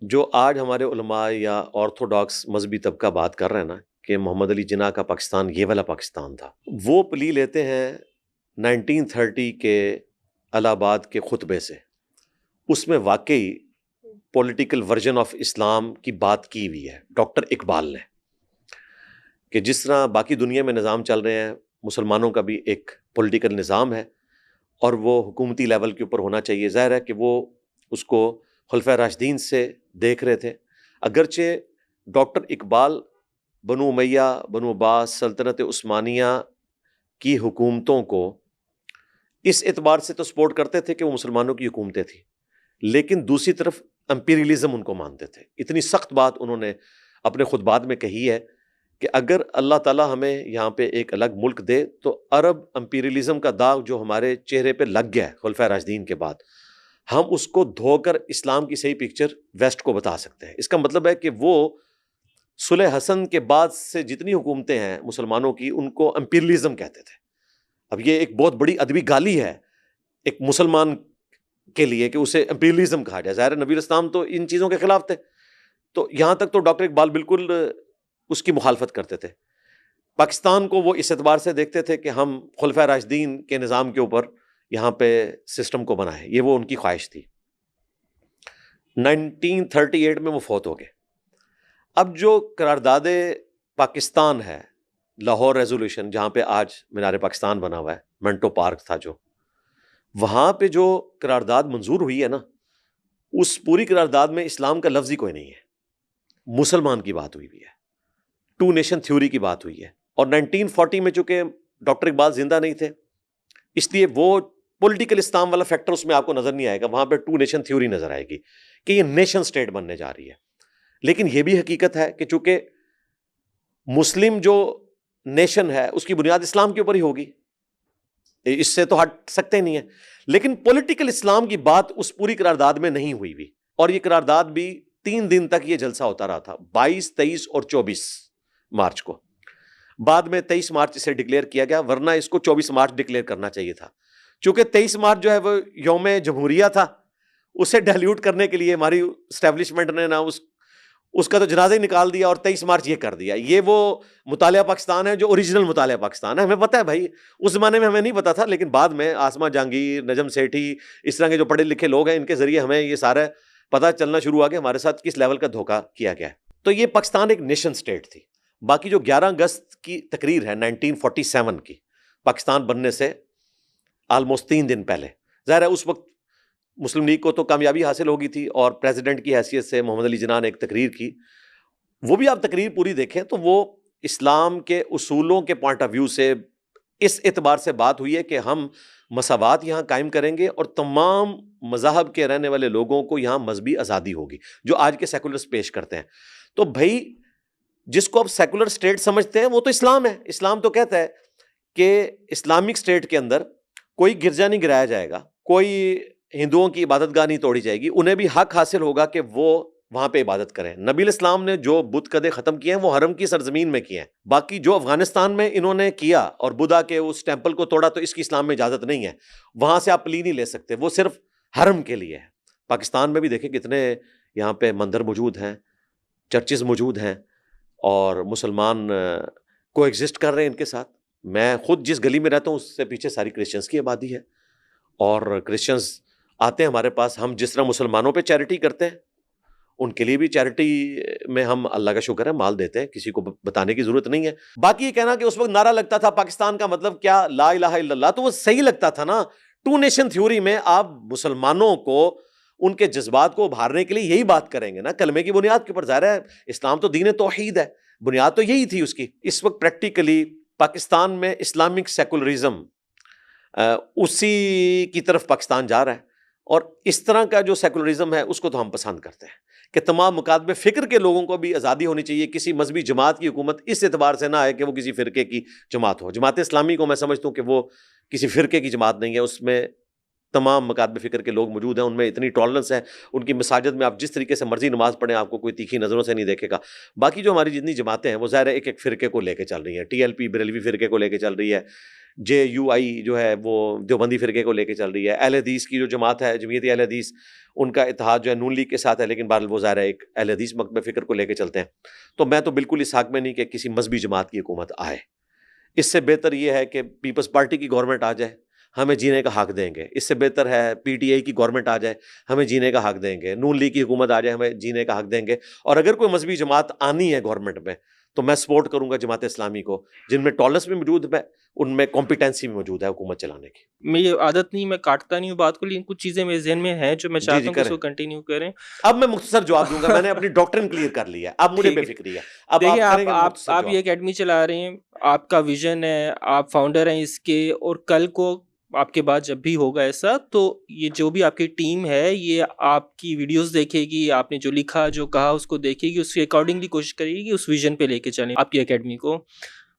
جو آج ہمارے علماء یا آرتھوڈاکس مذہبی طبقہ بات کر رہے ہیں نا کہ محمد علی جناح کا پاکستان یہ والا پاکستان تھا، وہ پلی لیتے ہیں 1930 کے الہ آباد کے خطبے سے. اس میں واقعی پولیٹیکل ورژن آف اسلام کی بات کی ہوئی ہے ڈاکٹر اقبال نے، کہ جس طرح باقی دنیا میں نظام چل رہے ہیں، مسلمانوں کا بھی ایک پولیٹیکل نظام ہے اور وہ حکومتی لیول کے اوپر ہونا چاہیے. ظاہر ہے کہ وہ اس کو خلفۂ راشدین سے دیکھ رہے تھے، اگرچہ ڈاکٹر اقبال بنو امیہ، بنو عباس، سلطنت عثمانیہ کی حکومتوں کو اس اعتبار سے تو سپورٹ کرتے تھے کہ وہ مسلمانوں کی حکومتیں تھیں، لیکن دوسری طرف امپیریلزم ان کو مانتے تھے. اتنی سخت بات انہوں نے اپنے خطبات میں کہی ہے کہ اگر اللہ تعالیٰ ہمیں یہاں پہ ایک الگ ملک دے تو عرب امپیریلزم کا داغ جو ہمارے چہرے پہ لگ گیا ہے خلفۂ راشدین کے بعد، ہم اس کو دھو کر اسلام کی صحیح پکچر ویسٹ کو بتا سکتے ہیں. اس کا مطلب ہے کہ وہ صلح حسن کے بعد سے جتنی حکومتیں ہیں مسلمانوں کی، ان کو امپیریلزم کہتے تھے. اب یہ ایک بہت بڑی ادبی گالی ہے ایک مسلمان کے لیے کہ اسے امپیریلزم کہا جائے. ظاہر نبی اسلام تو ان چیزوں کے خلاف تھے، تو یہاں تک تو ڈاکٹر اقبال بالکل اس کی مخالفت کرتے تھے. پاکستان کو وہ اس اعتبار سے دیکھتے تھے کہ ہم خلفۂ راشدین کے نظام کے اوپر یہاں پہ سسٹم کو بنائیں، یہ وہ ان کی خواہش تھی. 1938 میں وہ فوت ہو گئے. اب جو قرارداد پاکستان ہے، لاہور ریزولوشن، جہاں پہ آج مینار پاکستان بنا ہوا ہے، منٹو پارک تھا جو، وہاں پہ جو قرارداد منظور ہوئی ہے نا، اس پوری قرارداد میں اسلام کا لفظ ہی کوئی نہیں ہے. مسلمان کی بات ہوئی ہے، ٹو نیشن تھیوری کی بات ہوئی ہے. اور 1940 میں چونکہ ڈاکٹر اقبال زندہ نہیں تھے، اس لیے وہ پولیٹیکل اسلام والا فیکٹر اس میں آپ کو نظر نہیں آئے گا. وہاں پہ ٹو نیشن تھیوری نظر آئے گی کہ یہ نیشن سٹیٹ بننے جا رہی ہے. لیکن یہ بھی حقیقت ہے کہ چونکہ مسلم جو نیشن ہے اس کی بنیاد اسلام کے اوپر ہی ہوگی، اس سے تو ہٹ سکتے نہیں ہیں. لیکن پولیٹیکل اسلام کی بات اس پوری قرارداد میں نہیں ہوئی بھی. اور یہ قرارداد بھی 3 دن تک یہ جلسہ ہوتا رہا تھا، 22، 23 اور 24 مارچ کو. بعد میں 23 مارچ اسے ڈکلیئر کیا گیا، ورنہ اس کو 24 مارچ ڈکلیئر کرنا چاہیے تھا. چونکہ 23 مارچ جو ہے وہ یوم جمہوریہ تھا، اسے ڈیلیوٹ کرنے کے لیے ہماری اسٹیبلشمنٹ نے نا اس کا تو جنازہ ہی نکال دیا اور 23 مارچ یہ کر دیا. یہ وہ مطالعہ پاکستان ہے جو اوریجنل مطالعہ پاکستان ہے. ہمیں پتہ ہے بھائی، اس زمانے میں ہمیں نہیں پتا تھا، لیکن بعد میں آسما جہانگیر، نجم سیٹھی، اس طرح کے جو پڑھے لکھے لوگ ہیں، ان کے ذریعے ہمیں یہ سارا پتہ چلنا شروع ہوا کہ ہمارے ساتھ کس لیول کا دھوکہ کیا گیا ہے. تو یہ پاکستان ایک نیشن سٹیٹ تھی. باقی جو 11 اگست کی تقریر ہے 1947 کی، پاکستان بننے سے آلموسٹ 3 دن پہلے، ظاہر ہے اس وقت مسلم لیگ کو تو کامیابی حاصل ہو گئی تھی اور پریزیڈنٹ کی حیثیت سے محمد علی جناح نے ایک تقریر کی. وہ بھی آپ تقریر پوری دیکھیں تو وہ اسلام کے اصولوں کے پوائنٹ آف ویو سے اس اعتبار سے بات ہوئی ہے کہ ہم مساوات یہاں قائم کریں گے اور تمام مذاہب کے رہنے والے لوگوں کو یہاں مذہبی آزادی ہوگی، جو آج کے سیکولرز پیش کرتے ہیں. تو بھائی جس کو آپ سیکولر سٹیٹ سمجھتے ہیں وہ تو اسلام ہے. اسلام تو کہتا ہے کہ اسلامک سٹیٹ کے اندر کوئی گرجا نہیں گرایا جائے گا، کوئی ہندوؤں کی عبادت گاہ نہیں توڑی جائے گی، انہیں بھی حق حاصل ہوگا کہ وہ وہاں پہ عبادت کریں. نبی الاسلام نے جو بت قدے ختم کیے ہیں وہ حرم کی سرزمین میں کیے ہیں. باقی جو افغانستان میں انہوں نے کیا اور بدھا کے اس ٹیمپل کو توڑا تو اس کی اسلام میں اجازت نہیں ہے. وہاں سے آپ پلی نہیں لے سکتے, وہ صرف حرم کے لیے ہے. پاکستان میں بھی دیکھیں کتنے یہاں پہ مندر موجود ہیں, چرچز موجود ہیں, اور مسلمان کو ایگزسٹ کر رہے ہیں ان کے ساتھ. میں خود جس گلی میں رہتا ہوں اس سے پیچھے ساری کرسچنس کی آبادی ہے, اور کرسچنس آتے ہیں ہمارے پاس. ہم جس طرح مسلمانوں پہ چیریٹی کرتے ہیں ان کے لیے بھی چیریٹی میں ہم اللہ کا شکر ہے مال دیتے ہیں, کسی کو بتانے کی ضرورت نہیں ہے. باقی یہ کہنا کہ اس وقت نعرہ لگتا تھا پاکستان کا مطلب کیا, لا الہ الا اللہ, تو وہ صحیح لگتا تھا نا. ٹو نیشن تھیوری میں آپ مسلمانوں کو ان کے جذبات کو ابھارنے کے لیے یہی بات کریں گے نا, کلمے کی بنیاد کے اوپر. ظاہر ہے اسلام تو دین توحید ہے, بنیاد تو یہی تھی اس کی. اس وقت پریکٹیکلی پاکستان میں اسلامک سیکولرزم اسی کی طرف پاکستان جا رہا ہے, اور اس طرح کا جو سیکولرزم ہے اس کو تو ہم پسند کرتے ہیں کہ تمام مکاتب فکر کے لوگوں کو بھی آزادی ہونی چاہیے. کسی مذہبی جماعت کی حکومت اس اعتبار سے نہ آئے کہ وہ کسی فرقے کی جماعت ہو. جماعت اسلامی کو میں سمجھتا ہوں کہ وہ کسی فرقے کی جماعت نہیں ہے, اس میں تمام مکاتب فکر کے لوگ موجود ہیں, ان میں اتنی ٹالرنس ہے. ان کی مساجد میں آپ جس طریقے سے مرضی نماز پڑھیں آپ کو کوئی تیکھی نظروں سے نہیں دیکھے گا. باقی جو ہماری جتنی جماعتیں ہیں وہ ظاہر ہے ایک ایک فرقے کو لے کے چل رہی ہیں. ٹی ایل پی بریلوی فرقے کو لے کے چل رہی ہے, جے یو آئی جو ہے وہ دیوبندی فرقے کو لے کے چل رہی ہے, اہل حدیث کی جو جماعت ہے جمعیت اہل حدیث ان کا اتحاد جو ہے نون لیگ کے ساتھ ہے, لیکن بہرحال وہ ظاہر ہے ایک اہل حدیث مکتب فکر کو لے کے چلتے ہیں. تو میں تو بالکل اس حق میں نہیں کہ کسی مذہبی جماعت کی حکومت آئے. اس سے بہتر یہ ہے کہ پیپلز پارٹی کی گورنمنٹ آ جائے, ہمیں جینے کا حق دیں گے. اس سے بہتر ہے پی ٹی آئی کی گورنمنٹ آ جائے, ہمیں جینے کا حق دیں گے. نون لیگ کی حکومت آ جائے, ہمیں جینے کا حق دیں گے. اور اگر کوئی مذہبی جماعت آنی ہے گورنمنٹ میں تو میں سپورٹ کروں گا جماعت اسلامی کو, جن میں ٹالرنس بھی موجود ہے, ان میں کمپیٹنسی بھی موجود ہے حکومت چلانے کی. میں یہ عادت نہیں, میں کاٹتا نہیں ہوں بات کو, لیکن کچھ چیزیں میرے ذہن میں ہیں جو میں چاہتا ہوں کہ اس کو کنٹینیو کریں. اب میں مختصر جواب دوں گا, میں نے اپنی ڈاکٹرن کلیئر کر لی ہے, اب مجھے بے فکری ہے. اب دیکھیں آپ یہ اکیڈمی چلا رہے ہیں, آپ کا ویژن ہے, آپ فاؤنڈر ہیں اس کے, اور کل کو آپ کے بعد جب بھی ہوگا ایسا تو یہ جو بھی آپ کی ٹیم ہے یہ آپ کی ویڈیوز دیکھے گی, آپ نے جو لکھا جو کہا اس کو دیکھے گی, اس کے اکارڈنگلی کوشش کرے گی اس ویژن پہ لے کے چلیں آپ کی اکیڈمی کو.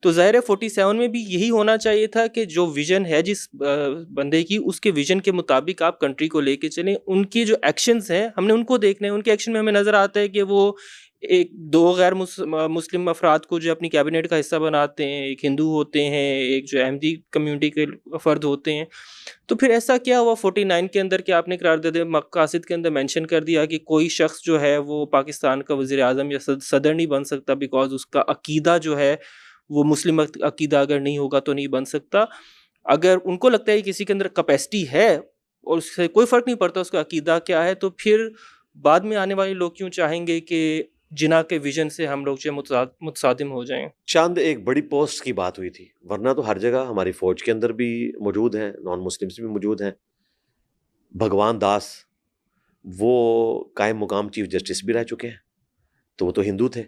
تو ظاہر ہے 47 میں بھی یہی ہونا چاہیے تھا کہ جو ویژن ہے جس بندے کی, اس کے ویژن کے مطابق آپ کنٹری کو لے کے چلیں. ان کی جو ایکشنز ہیں ہم نے ان کو دیکھنا ہے, ان کے ایکشن میں ہمیں نظر آتا ہے کہ وہ ایک دو غیر مسلم افراد کو جو اپنی کیبنٹ کا حصہ بناتے ہیں, ایک ہندو ہوتے ہیں, ایک جو احمدی کمیونٹی کے فرد ہوتے ہیں. تو پھر ایسا کیا ہوا 49 کے اندر کہ آپ نے قرارداد مقاصد کے اندر مینشن کر دیا کہ کوئی شخص جو ہے وہ پاکستان کا وزیر اعظم یا صدر نہیں بن سکتا بیکاز اس کا عقیدہ جو ہے وہ مسلم عقیدہ اگر نہیں ہوگا تو نہیں بن سکتا. اگر ان کو لگتا ہے کہ کسی کے اندر کیپیسٹی ہے اور اس سے کوئی فرق نہیں پڑتا اس کا عقیدہ کیا ہے, تو پھر بعد میں آنے والے لوگ کیوں چاہیں گے کہ جناح کے ویژن سے ہم لوگ جو متصادم ہو جائیں. چاند ایک بڑی پوسٹ کی بات ہوئی تھی, ورنہ تو ہر جگہ ہماری فوج کے اندر بھی موجود ہیں, نان مسلمس بھی موجود ہیں. بھگوان داس وہ قائم مقام چیف جسٹس بھی رہ چکے ہیں, تو وہ تو ہندو تھے.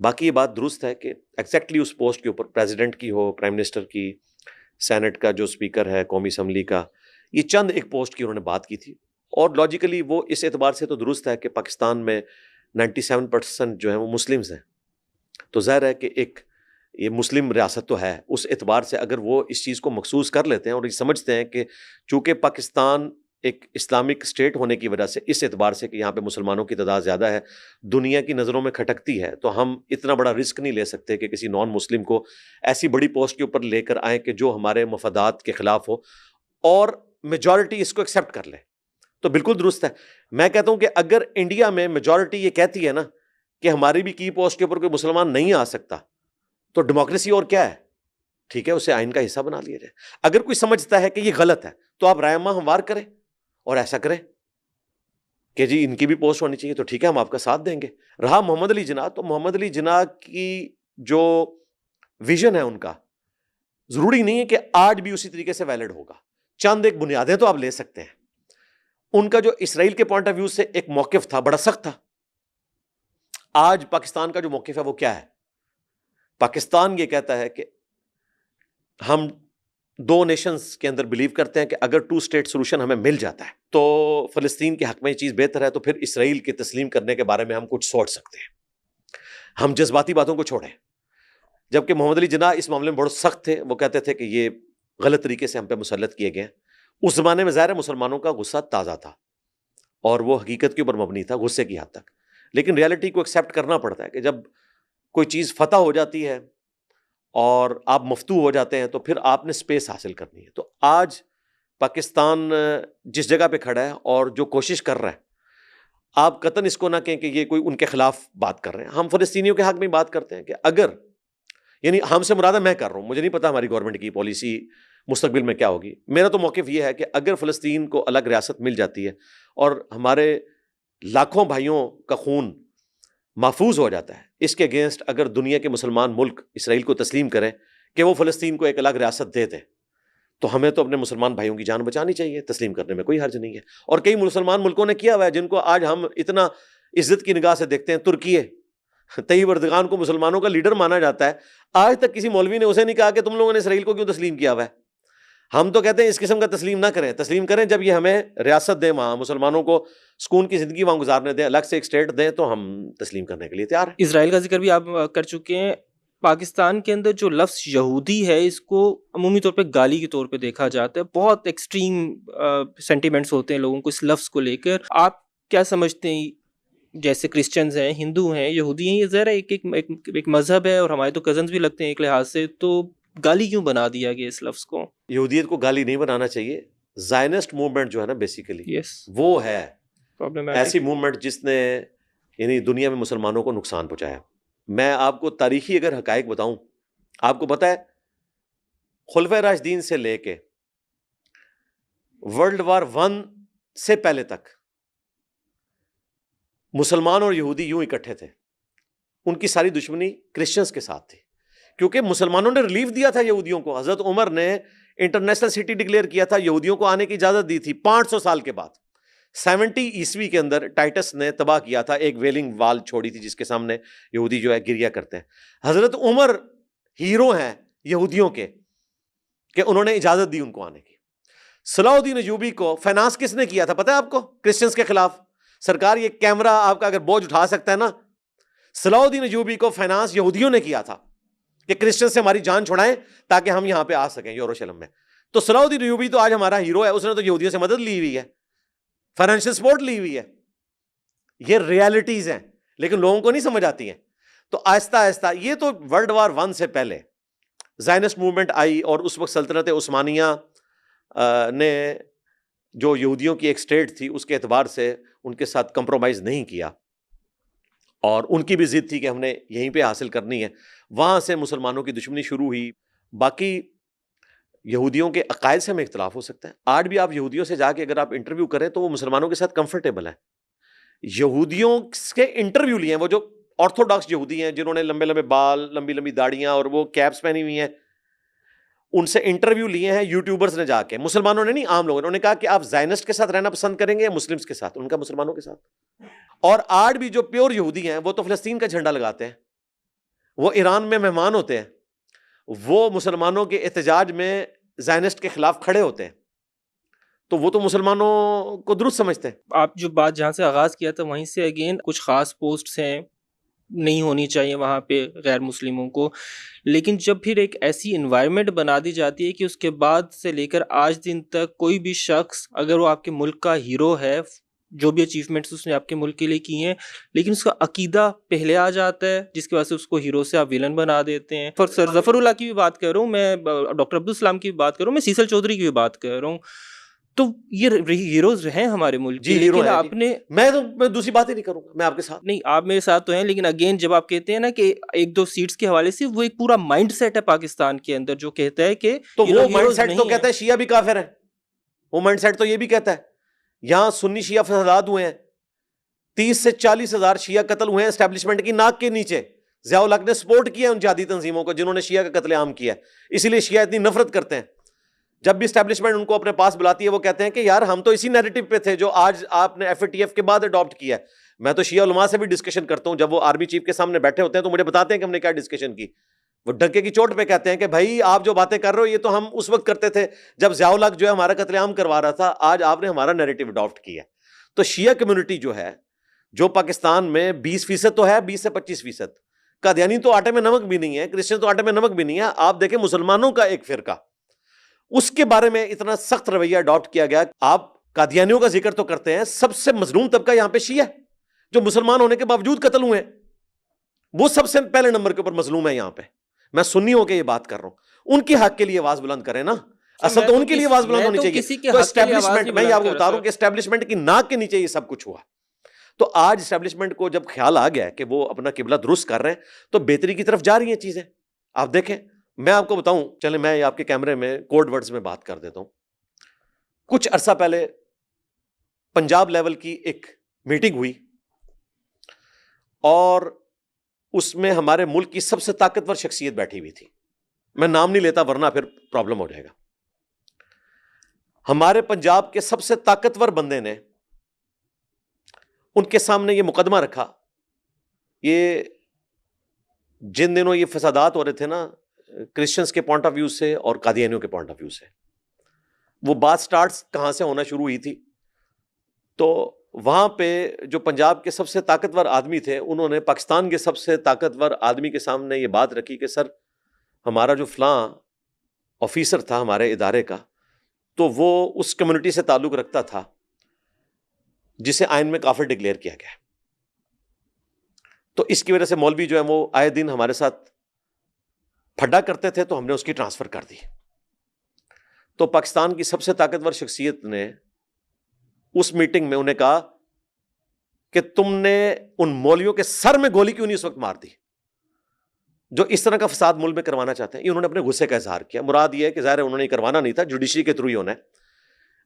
باقی یہ بات درست ہے کہ ایگزیکٹلی اس پوسٹ کے اوپر پریزیڈنٹ کی ہو, پرائم منسٹر کی, سینٹ کا جو اسپیکر ہے قومی اسمبلی کا, یہ چند ایک پوسٹ کی انہوں نے بات کی تھی. اور لاجیکلی وہ اس اعتبار سے تو درست ہے کہ پاکستان میں 97% جو ہیں وہ مسلمز ہیں, تو ظاہر ہے کہ ایک یہ مسلم ریاست تو ہے. اس اعتبار سے اگر وہ اس چیز کو مخصوص کر لیتے ہیں اور یہ سمجھتے ہیں کہ چونکہ پاکستان ایک اسلامک اسٹیٹ ہونے کی وجہ سے, اس اعتبار سے کہ یہاں پہ مسلمانوں کی تعداد زیادہ ہے, دنیا کی نظروں میں کھٹکتی ہے, تو ہم اتنا بڑا رسک نہیں لے سکتے کہ کسی نان مسلم کو ایسی بڑی پوسٹ کے اوپر لے کر آئیں کہ جو ہمارے مفادات کے خلاف ہو, اور میجورٹی اس کو ایکسیپٹ کر لے. تو بالکل درست ہے. میں کہتا ہوں کہ اگر انڈیا میں میجورٹی یہ کہتی ہے نا کہ ہماری بھی کی پوسٹ کے اوپر کوئی مسلمان نہیں آ سکتا, تو ڈیموکریسی اور کیا ہے, ٹھیک ہے اسے آئین کا حصہ بنا لیا جائے. اگر کوئی سمجھتا ہے کہ یہ غلط ہے تو آپ رائے ہموار کریں اور ایسا کریں کہ جی ان کی بھی پوسٹ ہونی چاہیے, تو ٹھیک ہے ہم آپ کا ساتھ دیں گے. رہا محمد علی جناح, تو محمد علی جناح کی جو ویژن ہے ان کا ضروری نہیں ہے کہ آج بھی اسی طریقے سے ویلڈ ہوگا. چند ایک بنیادیں تو آپ لے سکتے ہیں. ان کا جو اسرائیل کے پوائنٹ آف ویو سے ایک موقف تھا بڑا سخت تھا. آج پاکستان کا جو موقف ہے وہ کیا ہے؟ پاکستان یہ کہتا ہے کہ ہم دو نیشنز کے اندر بلیو کرتے ہیں کہ اگر 2 اسٹیٹ سولوشن ہمیں مل جاتا ہے تو فلسطین کے حق میں یہ چیز بہتر ہے, تو پھر اسرائیل کے تسلیم کرنے کے بارے میں ہم کچھ سوچ سکتے ہیں. ہم جذباتی باتوں کو چھوڑیں. جبکہ محمد علی جناح اس معاملے میں بہت سخت تھے. وہ کہتے تھے کہ یہ غلط طریقے سے ہم پہ مسلط کیے گئے ہیں. اس زمانے میں ظاہر مسلمانوں کا غصہ تازہ تھا اور وہ حقیقت کے اوپر مبنی تھا غصے کی حد تک. لیکن ریالٹی کو ایکسیپٹ کرنا پڑتا ہے کہ جب کوئی چیز فتح ہو جاتی ہے اور آپ مفتوح ہو جاتے ہیں تو پھر آپ نے سپیس حاصل کرنی ہے. تو آج پاکستان جس جگہ پہ کھڑا ہے اور جو کوشش کر رہا ہے، آپ قطعاً اس کو نہ کہیں کہ یہ کوئی ان کے خلاف بات کر رہے ہیں. ہم فلسطینیوں کے حق میں بات کرتے ہیں کہ اگر، یعنی ہم سے مراد میں کر رہا ہوں، مجھے نہیں پتا ہماری گورنمنٹ کی پالیسی مستقبل میں کیا ہوگی. میرا تو موقف یہ ہے کہ اگر فلسطین کو الگ ریاست مل جاتی ہے اور ہمارے لاکھوں بھائیوں کا خون محفوظ ہو جاتا ہے، اس کے اگینسٹ اگر دنیا کے مسلمان ملک اسرائیل کو تسلیم کریں کہ وہ فلسطین کو ایک الگ ریاست دے دیں، تو ہمیں تو اپنے مسلمان بھائیوں کی جان بچانی چاہیے. تسلیم کرنے میں کوئی حرج نہیں ہے. اور کئی مسلمان ملکوں نے کیا ہوا ہے جن کو آج ہم اتنا عزت کی نگاہ سے دیکھتے ہیں. ترکی، طیب اردگان کو مسلمانوں کا لیڈر مانا جاتا ہے، آج تک کسی مولوی نے اسے نہیں کہا کہ تم لوگوں نے اسرائیل کو کیوں تسلیم کیا ہوا ہے. ہم تو کہتے ہیں اس قسم کا تسلیم نہ کریں. تسلیم کریں جب یہ ہمیں ریاست دیں، وہاں مسلمانوں کو سکون کی زندگی وہاں گزارنے دیں، الگ سے ایک اسٹیٹ دیں، تو ہم تسلیم کرنے کے لیے تیار ہیں. اسرائیل کا ذکر بھی آپ کر چکے ہیں. پاکستان کے اندر جو لفظ یہودی ہے اس کو عمومی طور پہ گالی کے طور پہ دیکھا جاتا ہے. بہت ایکسٹریم سینٹیمنٹس ہوتے ہیں لوگوں کو اس لفظ کو لے کر. آپ کیا سمجھتے ہیں، جیسے کرسچنز ہیں، ہندو ہیں، یہودی ہیں، یہ ذرا ایک مذہب ہے اور ہمارے تو کزنز بھی لگتے ہیں ایک لحاظ سے، تو گالی کیوں بنا دیا گیا اس لفظ کو؟ یہودیت کو گالی نہیں بنانا چاہیے. زائنسٹ موومنٹ جو ہے نا بیسیکلی یس، وہ ہے پرابلمیٹک ایسی موومنٹ جس نے یعنی دنیا میں مسلمانوں کو نقصان پہنچایا. میں آپ کو تاریخی اگر حقائق بتاؤں، آپ کو پتہ ہے خلفۂ راشدین سے لے کے ورلڈ وار 1 سے پہلے تک مسلمان اور یہودی یوں اکٹھے تھے. ان کی ساری دشمنی کرسچنز کے ساتھ تھی، کیونکہ مسلمانوں نے ریلیف دیا تھا یہودیوں کو. حضرت عمر نے انٹرنیشنل سٹی ڈکلیئر کیا تھا، یہودیوں کو آنے کی اجازت دی تھی 500 سال کے بعد. 70 عیسوی کے اندر ٹائٹس نے تباہ کیا تھا، ایک ویلنگ وال چھوڑی تھی جس کے سامنے یہودی جو ہے گریا کرتے ہیں. حضرت عمر ہیرو ہیں یہودیوں کے کہ انہوں نے اجازت دی ان کو آنے کی. صلاح الدین ایوبی کو فائنانس کس نے کیا تھا پتہ ہے آپ کو؟ کرسچنز کے خلاف. سرکار یہ کیمرہ آپ کا اگر بوجھ اٹھا سکتا ہے نا، صلاح الدین ایوبی کو فائنانس یہودیوں نے کیا تھا کہ کرسچن سے ہماری جان چھڑائیں تاکہ ہم یہاں پہ آ سکیں یروشلم میں. تو صلاح الدین ایوبی تو آج ہمارا ہیرو ہے، اس نے تو یہودیوں سے مدد لی ہوئی ہے، فائنینشیل سپورٹ لی ہوئی ہے. یہ ریالٹیز ہیں لیکن لوگوں کو نہیں سمجھ آتی ہیں. تو آہستہ آہستہ یہ تو ورلڈ وار 1 سے پہلے زائنسٹ موومنٹ آئی اور اس وقت سلطنت عثمانیہ نے جو یہودیوں کی ایک اسٹیٹ تھی اس کے اعتبار سے ان کے ساتھ کمپرومائز نہیں کیا، اور ان کی بھی ضد تھی کہ ہم نے یہیں پہ حاصل کرنی ہے. وہاں سے مسلمانوں کی دشمنی شروع ہوئی. باقی یہودیوں کے عقائد سے ہمیں اختلاف ہو سکتا ہے. آج بھی آپ یہودیوں سے جا کے اگر آپ انٹرویو کریں تو وہ مسلمانوں کے ساتھ کمفرٹیبل ہیں. یہودیوں کے انٹرویو لیے ہیں وہ جو آرتھوڈاکس یہودی ہیں جنہوں نے لمبے لمبے بال، لمبی لمبی داڑیاں اور وہ کیپس پہنی ہوئی ہیں، ان سے انٹرویو لیے ہیں یوٹیوبرز نے جا کے. مسلمانوں نے نہیں، عام لوگوں نے. انہوں نے کہا کہ آپ زائنسٹ کے ساتھ رہنا پسند کریں گے یا مسلمس کے ساتھ؟ ان کا مسلمانوں کے ساتھ. اور آج بھی جو پیور یہودی ہیں وہ تو فلسطین کا جھنڈا لگاتے ہیں، وہ ایران میں مہمان ہوتے ہیں، وہ مسلمانوں کے احتجاج میں زائنسٹ کے خلاف کھڑے ہوتے ہیں. تو وہ تو مسلمانوں کو درست سمجھتے ہیں. آپ جو بات جہاں سے آغاز کیا تھا وہیں سے اگین کچھ خاص پوسٹس ہیں نہیں ہونی چاہیے وہاں پہ غیر مسلموں کو، لیکن جب پھر ایک ایسی انوائرمنٹ بنا دی جاتی ہے کہ اس کے بعد سے لے کر آج دن تک کوئی بھی شخص اگر وہ آپ کے ملک کا ہیرو ہے، جو بھی اچیومنٹس اس نے آپ کے ملک کے لیے کی ہیں، لیکن اس کا عقیدہ پہلے آ جاتا ہے جس کی وجہ سے اس کو ہیرو سے آپ ویلن بنا دیتے ہیں. سر ظفر اللہ کی بھی بات کر رہا ہوں میں، ڈاکٹر عبدالسلام کی بھی بات کر رہا ہوں میں، سیسل چودھری کی بھی بات کر رہا ہوں. تو یہ ہیروز ہیں ہمارے ملک کے، لیکن آپ نے میں دوسری بات ہی نہیں کروں گا، میں آپ کے ساتھ نہیں، آپ میرے ساتھ تو ہیں، لیکن اگین جب آپ کہتے ہیں نا کہ 1-2 سیٹس کے حوالے سے وہ ایک پورا مائنڈ سیٹ ہے پاکستان کے اندر جو کہتا ہے کہ تو وہ مائنڈ سیٹ تو کہتا ہے شیعہ بھی کافر ہیں. وہ مائنڈ سیٹ تو یہ بھی کہتا ہے یہاں سنی شیعہ فسادات ہوئے ہیں، 30 سے 40 ہزار شیعہ قتل ہوئے ہیں اسٹیبلشمنٹ کی ناک کے نیچے. ضیاء الحق نے سپورٹ کیا ان جہادی تنظیموں کو جنہوں نے شیعہ کا قتل عام کیا، اسی لیے شیعہ اتنی نفرت کرتے ہیں. جب بھی اسٹیبلشمنٹ ان کو اپنے پاس بلاتی ہے وہ کہتے ہیں کہ یار ہم تو اسی نیریٹو پہ تھے جو آج آپ نے FATF کے بعد اڈاپٹ کیا ہے. میں تو شیعہ علماء سے بھی ڈسکشن کرتا ہوں، جب وہ آرمی چیف کے سامنے بیٹھے ہوتے ہیں تو مجھے بتاتے ہیں کہ ہم نے کیا ڈسکشن کی. وہ ڈھکے کی چوٹ پہ کہتے ہیں کہ بھائی آپ جو باتیں کر رہے ہو یہ تو ہم اس وقت کرتے تھے جب ضیاء الحق جو ہے ہمارا قتل عام کروا رہا تھا، آج آپ نے ہمارا نیریٹو اڈاپٹ کیا. تو شیعہ کمیونٹی جو ہے، جو پاکستان میں 20% تو ہے، 20 سے 25%. قادیانی تو آٹے میں نمک بھی نہیں ہے، کرسچن تو آٹے میں نمک بھی نہیں ہے. آپ دیکھیں مسلمانوں کا ایک فرقہ، اس کے بارے میں اتنا سخت رویہ اڈاپٹ کیا گیا. آپ قادیانیوں کا ذکر تو کرتے ہیں، سب سے مظلوم طبقہ یہاں پہ شیعہ. جو مسلمان ہونے کے باوجود قتل ہوئے ہیں، وہ سب سے پہلے نمبر کے اوپر مظلوم ہے یہاں پہ. میں سنی ہو کے یہ بات کر رہا ہوں، ان کے حق کے لیے آواز بلند کریں نا. اصل تو ان کے لیے آواز بلند ہونی چاہیے. تو اسٹیبلشمنٹ، میں یہ آپ کو بتا رہا ہوں کہ اسٹیبلشمنٹ کی ناک کے نیچے یہ سب کچھ ہوا. تو آج اسٹیبلشمنٹ کو جب خیال آ گیا کہ وہ اپنا قبلہ درست کر رہے ہیں تو بہتری کی طرف جا رہی ہیں چیزیں. آپ دیکھیں، میں آپ کو بتاؤں، چلیں میں آپ کے کیمرے میں کوڈ ورڈز میں بات کر دیتا ہوں. کچھ عرصہ پہلے پنجاب لیول کی ایک میٹنگ ہوئی اور اس میں ہمارے ملک کی سب سے طاقتور شخصیت بیٹھی ہوئی تھی. میں نام نہیں لیتا ورنہ پھر پرابلم ہو جائے گا. ہمارے پنجاب کے سب سے طاقتور بندے نے ان کے سامنے یہ مقدمہ رکھا. یہ جن دنوں یہ فسادات ہو رہے تھے نا کرسچنز کے پوائنٹ آف ویو سے اور قادیانیوں کے پوائنٹ آف ویو سے، وہ بات سٹارٹس کہاں سے ہونا شروع ہوئی تھی. تو وہاں پہ جو پنجاب کے سب سے طاقتور آدمی تھے انہوں نے پاکستان کے سب سے طاقتور آدمی کے سامنے یہ بات رکھی کہ سر، ہمارا جو فلاں آفیسر تھا ہمارے ادارے کا، تو وہ اس کمیونٹی سے تعلق رکھتا تھا جسے آئین میں کافر ڈکلیئر کیا گیا. تو اس کی وجہ سے مولوی جو ہے وہ آئے دن ہمارے ساتھ پھڈا کرتے تھے، تو ہم نے اس کی ٹرانسفر کر دی. تو پاکستان کی سب سے طاقتور شخصیت نے اس میٹنگ میں انہیں کہا کہ تم نے ان مولویوں کے سر میں گولی کیوں نہیں اس وقت مار دی جو اس طرح کا فساد ملک میں کروانا چاہتے ہیں. انہوں نے اپنے غصے کا اظہار کیا. مراد یہ ہے کہ ظاہر ہے انہوں نے کروانا نہیں تھا، جوڈیشری کے تھرو ہی ہونا ہے.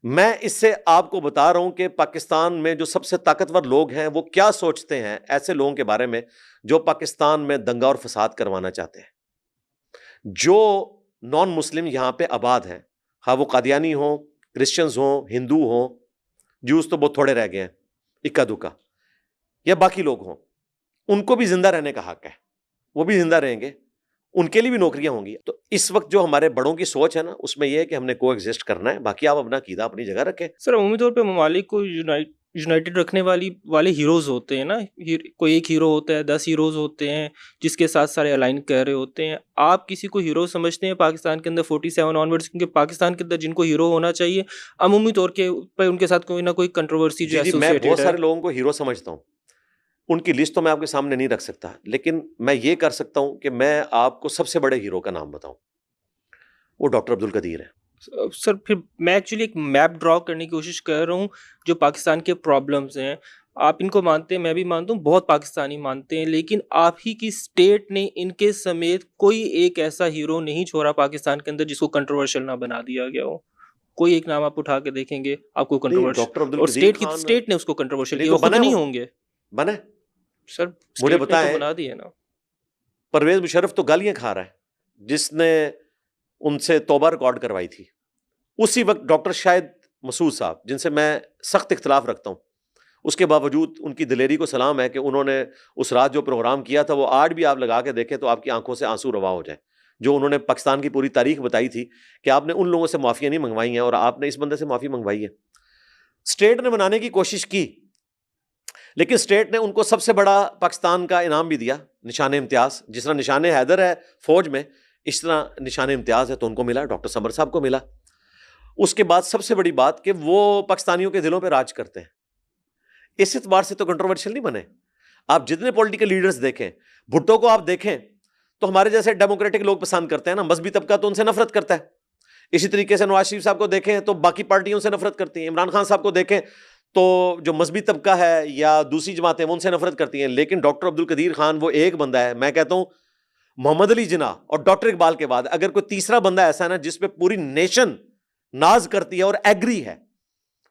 میں اس سے آپ کو بتا رہا ہوں کہ پاکستان میں جو سب سے طاقتور لوگ ہیں وہ کیا سوچتے ہیں ایسے لوگوں کے بارے میں جو پاکستان میں دنگا اور فساد کروانا چاہتے ہیں. جو نان مسلم یہاں پہ آباد ہیں، ہاں وہ قادیانی ہوں، کرسچنز ہوں، ہندو ہوں، جوز تو بہت تھوڑے رہ گئے ہیں اکا دکا، یا باقی لوگ ہوں، ان کو بھی زندہ رہنے کا حق ہے. وہ بھی زندہ رہیں گے، ان کے لیے بھی نوکریاں ہوں گی. تو اس وقت جو ہمارے بڑوں کی سوچ ہے نا، اس میں یہ ہے کہ ہم نے کو ایگزسٹ کرنا ہے. باقی آپ اپنا عقیدہ اپنی جگہ رکھیں. سر عمومی طور پہ ممالک کو یونائٹڈ رکھنے والے ہیروز ہوتے ہیں نا. کوئی ایک ہیرو ہوتا ہے، 10 ہیروز ہوتے ہیں جس کے ساتھ سارے الائن کر رہے ہوتے ہیں. آپ کسی کو ہیرو سمجھتے ہیں پاکستان کے اندر 47 آنورڈز؟ کیونکہ پاکستان کے اندر جن کو ہیرو ہونا چاہیے عمومی طور کے پر ان کے ساتھ کوئی نہ کوئی کنٹروورسی جو میں ایسوسیٹڈ بہت ہے. سارے لوگوں کو ہیرو سمجھتا ہوں، ان کی لسٹ تو میں آپ کے سامنے نہیں رکھ سکتا، لیکن میں یہ کر سکتا ہوں کہ میں آپ کو سب سے بڑے ہیرو کا نام بتاؤں. وہ ڈاکٹر عبدالقدیر ہے. سر پھر میں ایکچولی ایک میپ ڈرا کرنے کی کوشش کر رہا ہوں جو پاکستان کے پرابلمز ہیں. آپ ان کو مانتے ہیں، میں بھی مانتا ہوں، بہت پاکستانی مانتے ہیں، لیکن آپ ہی کی اسٹیٹ نے ان کے سمیت کوئی ایک ایسا ہیرو نہیں چھوڑا پاکستان کے اندر جس کو کنٹروورشل نہ بنا دیا گیا ہو. کوئی ایک نام آپ اٹھا کے دیکھیں گے آپ کو کنٹروورشل، ڈاکٹر اور عبدالقدیر خان اسٹیٹ نے اس کو کنٹروورشل نہیں کیا، تو وہ خود بنا نہیں وہ ہوں گے. بنے. سر مجھے اسٹیٹ نے بتائیں، تو بنا دیے نا. پرویز مشرف تو گالیاں کھا رہا ہے جس نے ان سے توبہ ریکارڈ کروائی تھی. اسی وقت ڈاکٹر شاہد مسعود صاحب، جن سے میں سخت اختلاف رکھتا ہوں، اس کے باوجود ان کی دلیری کو سلام ہے کہ انہوں نے اس رات جو پروگرام کیا تھا وہ آج بھی آپ لگا کے دیکھیں تو آپ کی آنکھوں سے آنسو روا ہو جائے. جو انہوں نے پاکستان کی پوری تاریخ بتائی تھی کہ آپ نے ان لوگوں سے معافیاں نہیں منگوائی ہیں اور آپ نے اس بندے سے معافی منگوائی ہے. اسٹیٹ نے بنانے کی کوشش کی، لیکن اسٹیٹ نے ان کو سب سے بڑا پاکستان کا انعام بھی دیا، نشان امتیاز. جس طرح نشان حیدر ہے فوج میں، اس طرح نشان امتیاز ہے تو ان کو ملا، ڈاکٹر سمر صاحب کو ملا. اس کے بعد سب سے بڑی بات کہ وہ پاکستانیوں کے دلوں پہ راج کرتے ہیں. اس اعتبار سے تو کنٹروورشل نہیں بنے. آپ جتنے پولیٹیکل لیڈرز دیکھیں، بھٹو کو آپ دیکھیں تو ہمارے جیسے ڈیموکریٹک لوگ پسند کرتے ہیں نا، مذہبی طبقہ تو ان سے نفرت کرتا ہے. اسی طریقے سے نواز شریف صاحب کو دیکھیں تو باقی پارٹیوں سے نفرت کرتی ہیں. عمران خان صاحب کو دیکھیں تو جو مذہبی طبقہ ہے یا دوسری جماعتیں وہ ان سے نفرت کرتی ہیں. لیکن ڈاکٹر عبدالقدیر خان وہ ایک بندہ ہے، میں کہتا ہوں محمد علی جناح اور ڈاکٹر اقبال کے بعد اگر کوئی تیسرا بندہ ایسا ہے نا جس پہ پوری نیشن ناز کرتی ہے اور ایگری ہے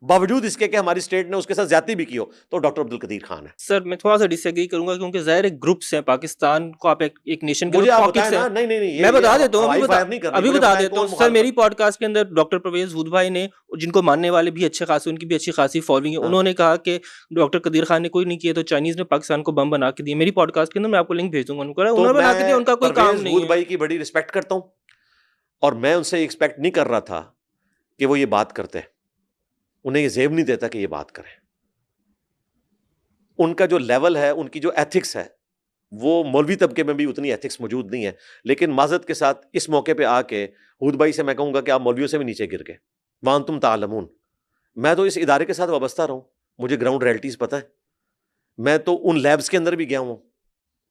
باوجود اس کے کہ ہماری اسٹیٹ نے اس کے ساتھ زیادتی بھی کی ہو، تو ڈاکٹر عبدالقدیر خان ہے. سر میں تھوڑا سا ڈس ایگری کروں گا کیونکہ ظاہر گروپس ہیں پاکستان کو، آپ ایک نیشن کے مجھے آپ پاکٹس بتائیں ہیں. نا. نہیں میں بتا دیتا ہوں، ابھی بتا دیتا ہوں. سر میری میری پوڈ کاسٹ کے اندر ڈاکٹر پرویز ہود بھائی نے، جن کو ماننے والے بھی اچھے خاصے، ان کی بھی اچھی خاصی فالوئنگ ہے، انہوں نے کہا کہ ڈاکٹر قدیر خان نے کوئی نہیں کیا تو چائنیز نے پاکستان کو بم بنا کے دیا. میری پوڈ کاسٹ کے اندر میں آپ کو لنک بھیج دوں گا. انہوں نے بنا کے دیا، ان کا کوئی کام نہیں ہے. بھائی کی بڑی رسپیکٹ کرتا ہوں اور میں ان سے ایکسپیکٹ نہیں کر رہا تھا کہ وہ یہ بات کرتے. انہیں یہ زیب نہیں دیتا کہ یہ بات کریں. ان کا جو لیول ہے، ان کی جو ایتھکس ہے، وہ مولوی طبقے میں بھی اتنی ایتھکس موجود نہیں ہے. لیکن معذرت کے ساتھ اس موقع پہ آ کے ہود بھائی سے میں کہوں گا کہ آپ مولویوں سے بھی نیچے گر گئے. وانتم تعلمون. میں تو اس ادارے کے ساتھ وابستہ رہا ہوں، مجھے گراؤنڈ ریئلٹیز پتہ ہے. میں تو ان لیبس کے اندر بھی گیا ہوں,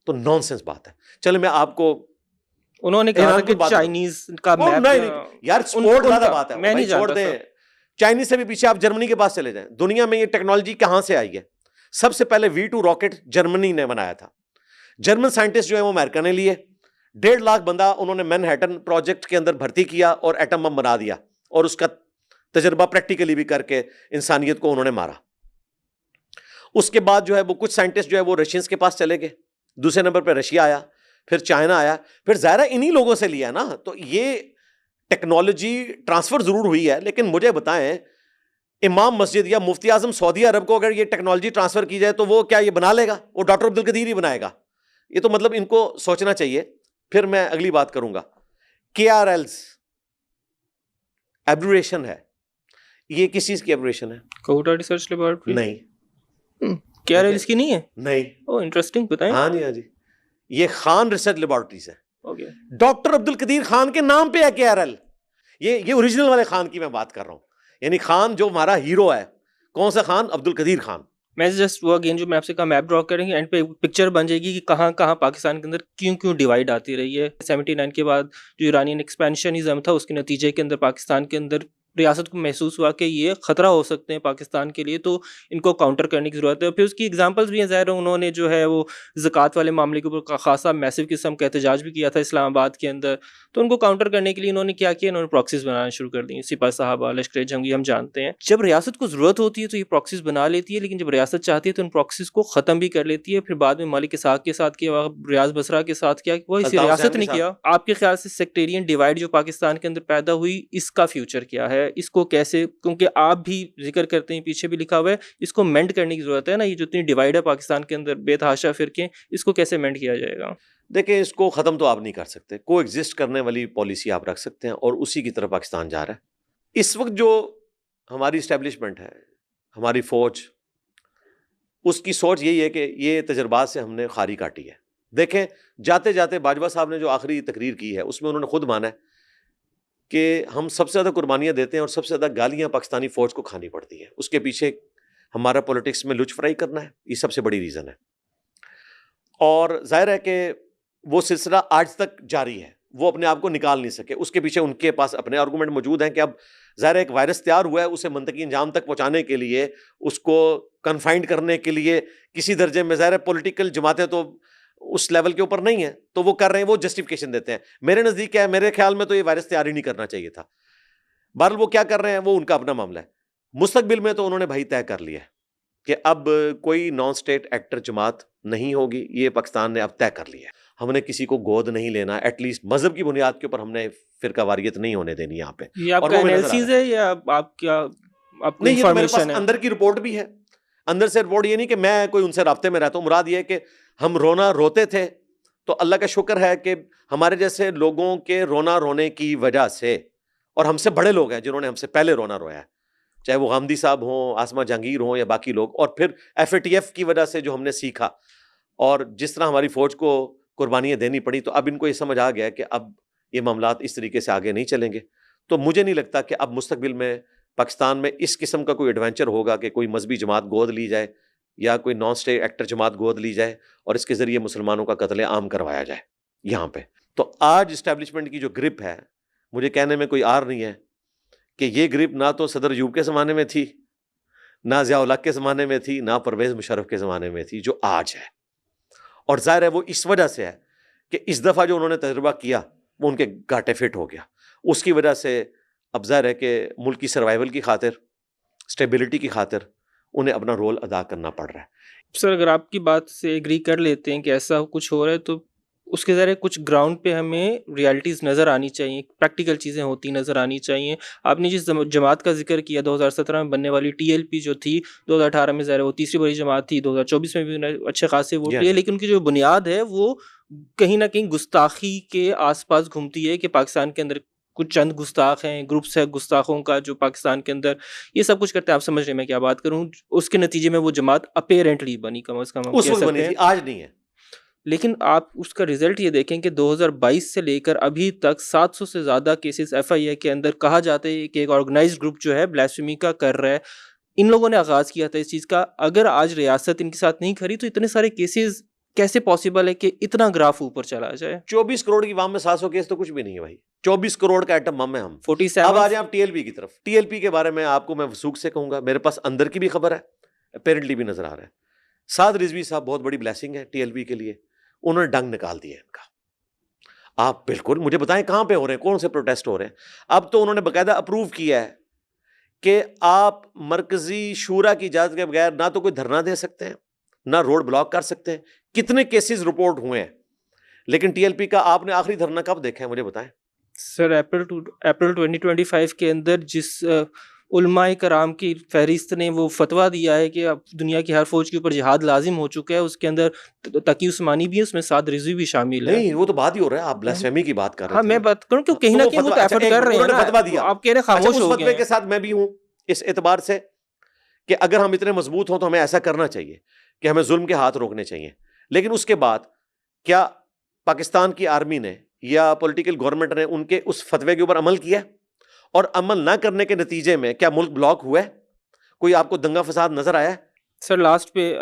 تو نان سینس بات ہے. چلے میں آپ کو, انہوں نے کہا کہ چائنیز کا میپ یار سپورٹ زیادہ بات ہے, میں نہیں چھوڑ جانتا دیں. چائنیز سے بھی پیچھے, آپ جرمنی کے پاس چلے جائیں. دنیا میں یہ ٹیکنالوجی کہاں سے آئی ہے؟ سب سے پہلے V2 راکٹ جرمنی نے بنایا تھا. جرمن سائنٹسٹ جو ہے وہ امریکہ نے لیے, 1.5 لاکھ بندہ انہوں نے مینہٹن پروجیکٹ کے اندر بھرتی کیا اور ایٹم بم بنا دیا, اور اس کا تجربہ پریکٹیکلی بھی کر کے انسانیت کو انہوں نے مارا. اس کے بعد جو ہے وہ کچھ سائنٹسٹ جو ہے وہ رشینز کے پاس چلے گئے, دوسرے نمبر پہ رشیا آیا, پھر چائنا آیا, پھر ظاہر انہی لوگوں سے لیا نا. تو یہ ٹیکنالوجی ٹرانسفر ضرور ہوئی ہے, لیکن مجھے بتائیں امام مسجد یا مفتی اعظم سعودی عرب کو اگر یہ ٹیکنالوجی ٹرانسفر کی جائے تو وہ کیا یہ بنا لے گا؟ وہ ڈاکٹر عبد القدیر ہی بنائے گا. یہ تو مطلب ان کو سوچنا چاہیے. پھر میں اگلی بات کروں گا, KRLs ایبریشن ہے. یہ کس چیز کی ایبریشن ہے؟ کوہٹا ریسرچ لیبارٹری نہیں. KRLs کی نہیں ہے؟ نہیں. انٹرسٹنگ, بتائیں. ہاں جی, ہاں جی, یہ خان ریسرچ لیبارٹریز ہے. اوکے. ڈاکٹر عبد القدیر خان کے نام پہ ہے KRL. یہ اوریجنل والے خان کی میں بات کر رہا ہوں, یعنی خان جو ہمارا ہیرو ہے. کون سا خان؟ عبد القدیر خان. میں جسٹ وہ اگین جو میں آپ سے کہا میپ ڈرا کریں گے, اینڈ پہ پکچر بن جائے گی کہ کہاں کہاں پاکستان کے اندر کیوں ڈیوائڈ آتی رہی ہے. 79 کے بعد جو ایرانین ایکسپینشنزم تھا, اس کے نتیجے کے اندر پاکستان کے اندر ریاست کو محسوس ہوا کہ یہ خطرہ ہو سکتے ہیں پاکستان کے لیے, تو ان کو کاؤنٹر کرنے کی ضرورت ہے. پھر اس کی ایگزامپلس بھی ہیں, ظاہر ہے انہوں نے جو ہے وہ زکوٰۃ والے معاملے کے اوپر خاصا میسو قسم کا احتجاج بھی کیا تھا اسلام آباد کے اندر. تو ان کو کاؤنٹر کرنے کے لیے انہوں نے کیا کیا, انہوں نے پراکسیز بنانا شروع کر دی. سپاہ صحابہ, لشکر جنگی, ہم جانتے ہیں جب ریاست کو ضرورت ہوتی ہے تو یہ پراکسیز بنا لیتی ہے, لیکن جب ریاست چاہتی ہے تو ان پراکسیز کو ختم بھی کر لیتی ہے. پھر بعد میں ملک اسحاق کے ساتھ کیا, ریاض بصرہ کے ساتھ کیا, وہ اسی ریاست نے کیا. آپ کے خیال سے سیکٹیرین ڈیوائڈ جو پاکستان کے اندر پیدا ہوئی, اس کا فیوچر کیا ہے؟ اس کو کیسے, کیونکہ آپ بھی ذکر کرتے ہیں, پیچھے بھی لکھا ہوا ہے, اس کو مینڈ کرنے کی ضرورت ہے نا. یہ جو اتنی ڈیوائڈ ہے پاکستان کے اندر, بے تحاشا فرقے, اس کو کیسے مینڈ کیا جائے گا؟ دیکھیں, اس کو ختم تو آپ نہیں کر سکتے. کو ایگزسٹ کرنے والی پالیسی آپ رکھ سکتے ہیں, اور اسی کی طرف پاکستان جا رہا ہے. اس وقت جو ہماری اسٹیبلشمنٹ ہے, ہماری فوج, اس کی سوچ یہی ہے کہ یہ تجربات سے ہم نے خاری کاٹی ہے. دیکھیں جاتے جاتے باجوہ صاحب نے جو آخری تقریر کی ہے, اس میں انہوں نے خود مانا ہے کہ ہم سب سے زیادہ قربانیاں دیتے ہیں اور سب سے زیادہ گالیاں پاکستانی فوج کو کھانی پڑتی ہیں. اس کے پیچھے ہمارا پولیٹکس میں لچ فرائی کرنا ہے, یہ سب سے بڑی ریزن ہے. اور ظاہر ہے کہ وہ سلسلہ آج تک جاری ہے, وہ اپنے آپ کو نکال نہیں سکے. اس کے پیچھے ان کے پاس اپنے آرگومنٹ موجود ہیں کہ اب ظاہر ایک وائرس تیار ہوا ہے, اسے منطقی انجام تک پہنچانے کے لیے, اس کو کنفائنڈ کرنے کے لیے کسی درجے میں, ظاہر ہے پولیٹیکل جماعتیں تو اس لیول کے اوپر نہیں ہیں, تو وہ کر رہے ہیں, وہ جسٹیفیکیشن دیتے ہیں. میرے نزدیک کیا ہے, میرے خیال میں تو یہ وائرس تیار ہی نہیں کرنا چاہیے تھا. بہرحال وہ کیا کر رہے ہیں, وہ ان کا اپنا معاملہ ہے. مستقبل میں تو انہوں نے بھائی طے کر لیا ہے کہ اب کوئی نان اسٹیٹ ایکٹر جماعت نہیں ہوگی. یہ پاکستان نے اب طے کر لیا ہے. ہم نے کسی کو گود نہیں لینا, ایٹ لیسٹ مذہب کی بنیاد کے اوپر ہم نے فرقہ واریت نہیں ہونے دینی یہاں پہ. یہ آپ کا انالیسز ہے یا آپ کیا, آپ کو انفارمیشن ہے؟ اندر کی رپورٹ بھی ہے. اندر سے رپورٹ یہ نہیں کہ میں کوئی ان سے رابطے میں رہتا ہوں, مراد یہ ہے کہ ہم رونا روتے تھے, تو اللہ کا شکر ہے کہ ہمارے جیسے لوگوں کے رونا رونے کی وجہ سے, اور ہم سے بڑے لوگ ہیں جنہوں نے ہم سے پہلے رونا رویا ہے, چاہے وہ غامدی صاحب ہوں, آسمہ جہانگیر ہوں, یا باقی لوگ, اور پھر FATF کی وجہ سے جو ہم نے سیکھا, اور جس طرح ہماری فوج کو قربانیاں دینی پڑی, تو اب ان کو یہ سمجھ آ گیا کہ اب یہ معاملات اس طریقے سے آگے نہیں چلیں گے. تو مجھے نہیں لگتا کہ اب مستقبل میں پاکستان میں اس قسم کا کوئی ایڈونچر ہوگا کہ کوئی مذہبی جماعت گود لی جائے یا کوئی نان اسٹیٹ ایکٹر جماعت گود لی جائے اور اس کے ذریعے مسلمانوں کا قتل عام کروایا جائے یہاں پہ. تو آج اسٹیبلشمنٹ کی جو گرپ ہے, مجھے کہنے میں کوئی آر نہیں ہے کہ یہ گرپ نہ تو صدر ایوب کے زمانے میں تھی, نہ ضیاء الحق کے زمانے میں تھی, نہ پرویز مشرف کے زمانے میں تھی, جو آج ہے. اور ظاہر ہے وہ اس وجہ سے ہے کہ اس دفعہ جو انہوں نے تجربہ کیا وہ ان کے گاٹے فٹ ہو گیا. اس کی وجہ سے اب ظاہر ہے کہ ملک کی سروائیول کی خاطر, اسٹیبلٹی کی خاطر انہیں اپنا رول ادا کرنا پڑ رہا ہے. سر اگر آپ کی بات سے ایگری کر لیتے ہیں کہ ایسا کچھ ہو رہا ہے, تو اس کے ذریعے کچھ گراؤنڈ پہ ہمیں ریالٹیز نظر آنی چاہیے, پریکٹیکل چیزیں ہوتی نظر آنی چاہیے. آپ نے جس جماعت کا ذکر کیا 2017 میں بننے والی TLP جو تھی, 2018 میں ظاہر وہ تیسری بڑی جماعت تھی, 2024 میں بھی اچھے خاصے ووٹ لیے, لیکن ان کی جو بنیاد ہے وہ کہیں نہ کہیں گستاخی کے آس پاس گھومتی ہے کہ پاکستان کے اندر کچھ چند گستاخ ہیں, گروپس ہے گستاخوں کا جو پاکستان کے اندر یہ سب کچھ کرتے ہیں. آپ سمجھ رہے ہیں میں کیا بات کروں. اس کے نتیجے میں وہ جماعت اپیرنٹلی بنی, کم از کم اس وقت بنی تھی, آج نہیں ہے. لیکن آپ اس کا رزلٹ یہ دیکھیں کہ 2022 سے لے کر ابھی تک 700 سے زیادہ کیسز FIA کے اندر کہا جاتا ہے کہ ایک آرگنائزڈ گروپ جو ہے بلاسفیمی کا کر رہا ہے. ان لوگوں نے آغاز کیا تھا اس چیز کا. اگر آج ریاست ان کے ساتھ نہیں کھڑی تو اتنے سارے کیسز کیسے پاسبل ہے کہ اتنا گراف اوپر چلا جائے؟ 24 کروڑ کی وام میں 700 کیس تو کچھ بھی نہیں ہے بھائی. 24 کروڑ کا ایٹم بم ہے ہم. 47. اب آ جائیں آپ ٹی ایل پی کی طرف. ٹی ایل پی کے بارے میں آپ کو میں وثوق سے کہوں گا, میرے پاس اندر کی بھی خبر ہے, اپیرنٹلی بھی نظر آ رہا ہے. سعد رضوی صاحب بہت بڑی بلیسنگ ہے ٹی ایل پی کے لیے, انہوں نے ڈنگ نکال دیا ان کا. آپ بالکل مجھے بتائیں کہاں پہ ہو رہے ہیں, کون سے پروٹیسٹ ہو رہے ہیں؟ اب تو انہوں نے باقاعدہ اپروو کیا ہے کہ آپ مرکزی شورا کی اجازت کے بغیر نہ تو کوئی دھرنا دے سکتے ہیں, نہ روڈ بلاک کر سکتے ہیں. کتنے کیسز رپورٹ ہوئے ہیں, لیکن ٹی ایل پی کا آپ نے آخری دھرنا کب دیکھا ہے مجھے بتائیں؟ سر اپریل 2025 کے اندر جس علماء کرام کی فہرست نے وہ فتویٰ دیا ہے کہ اب دنیا کی ہر فوج کے اوپر جہاد لازم ہو چکا ہے, اس کے اندر تقی عثمانی بھی ہے, اس میں سعد رضوی بھی شامل ہے. نہیں وہ تو بات ہی ہو رہا ہے, آپ بلاسفیمی کی بات کر رہے ہاں تھے. میں بات کروں کہ کہیں نہ کہیں وہ ایفرٹ کر رہے ہیں نا, فتویٰ دیا, آپ کہہ رہے ہیں خاموش اس ہو فتوے گئے کے ساتھ میں بھی ہوں اس اعتبار سے کہ اگر ہم اتنے مضبوط ہوں تو ہمیں ایسا کرنا چاہیے کہ ہمیں ظلم کے ہاتھ روکنے چاہیے. لیکن اس کے بعد کیا پاکستان کی آرمی نے یا پولیٹیکل گورنمنٹ نے ان کے اس فتوے کے اوپر عمل کیا, اور عمل نہ کرنے کے نتیجے میں کیا ملک بلاک ہوا ہے؟ کوئی آپ کو دنگا فساد نظر آیا ہے؟ سر لاسٹ پہ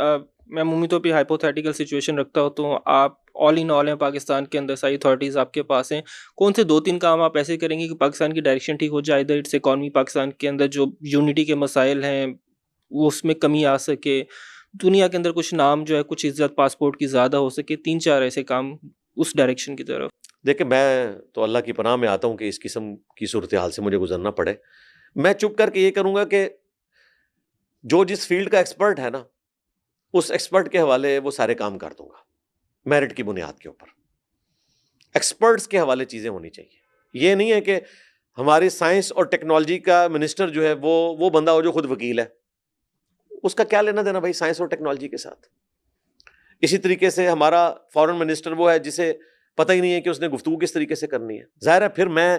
میں عمومی طور پہ ہائپوتھیٹیکل سچویشن رکھتا ہوں تو آپ آل ان آل ہیں پاکستان کے اندر, ساری اتھارٹیز آپ کے پاس ہیں, کون سے 2-3 کام آپ ایسے کریں گے کہ پاکستان کی ڈائریکشن ٹھیک ہو جائے؟ ادھر اٹس اکانومی, پاکستان کے اندر جو یونٹی کے مسائل ہیں وہ اس میں کمی آ سکے, دنیا کے اندر کچھ نام جو ہے کچھ عزت پاسپورٹ کی زیادہ ہو سکے, 3-4 ایسے کام اس ڈائریکشن کی طرف. دیکھیں میں تو اللہ کی پناہ میں آتا ہوں کہ اس قسم کی صورتحال سے مجھے گزرنا پڑے. میں چپ کر کے یہ کروں گا کہ جو جس فیلڈ کا ایکسپرٹ ہے نا, اس ایکسپرٹ کے حوالے وہ سارے کام کر دوں گا میرٹ کی بنیاد کے اوپر. ایکسپرٹس کے حوالے چیزیں ہونی چاہیے. یہ نہیں ہے کہ ہماری سائنس اور ٹیکنالوجی کا منسٹر جو ہے وہ بندہ ہو جو خود وکیل ہے, اس کا کیا لینا دینا بھائی سائنس اور ٹیکنالوجی کے ساتھ. اسی طریقے سے ہمارا فارن منسٹر وہ ہے جسے پتہ ہی نہیں ہے کہ اس نے گفتگو کس طریقے سے کرنی ہے. ظاہر ہے پھر میں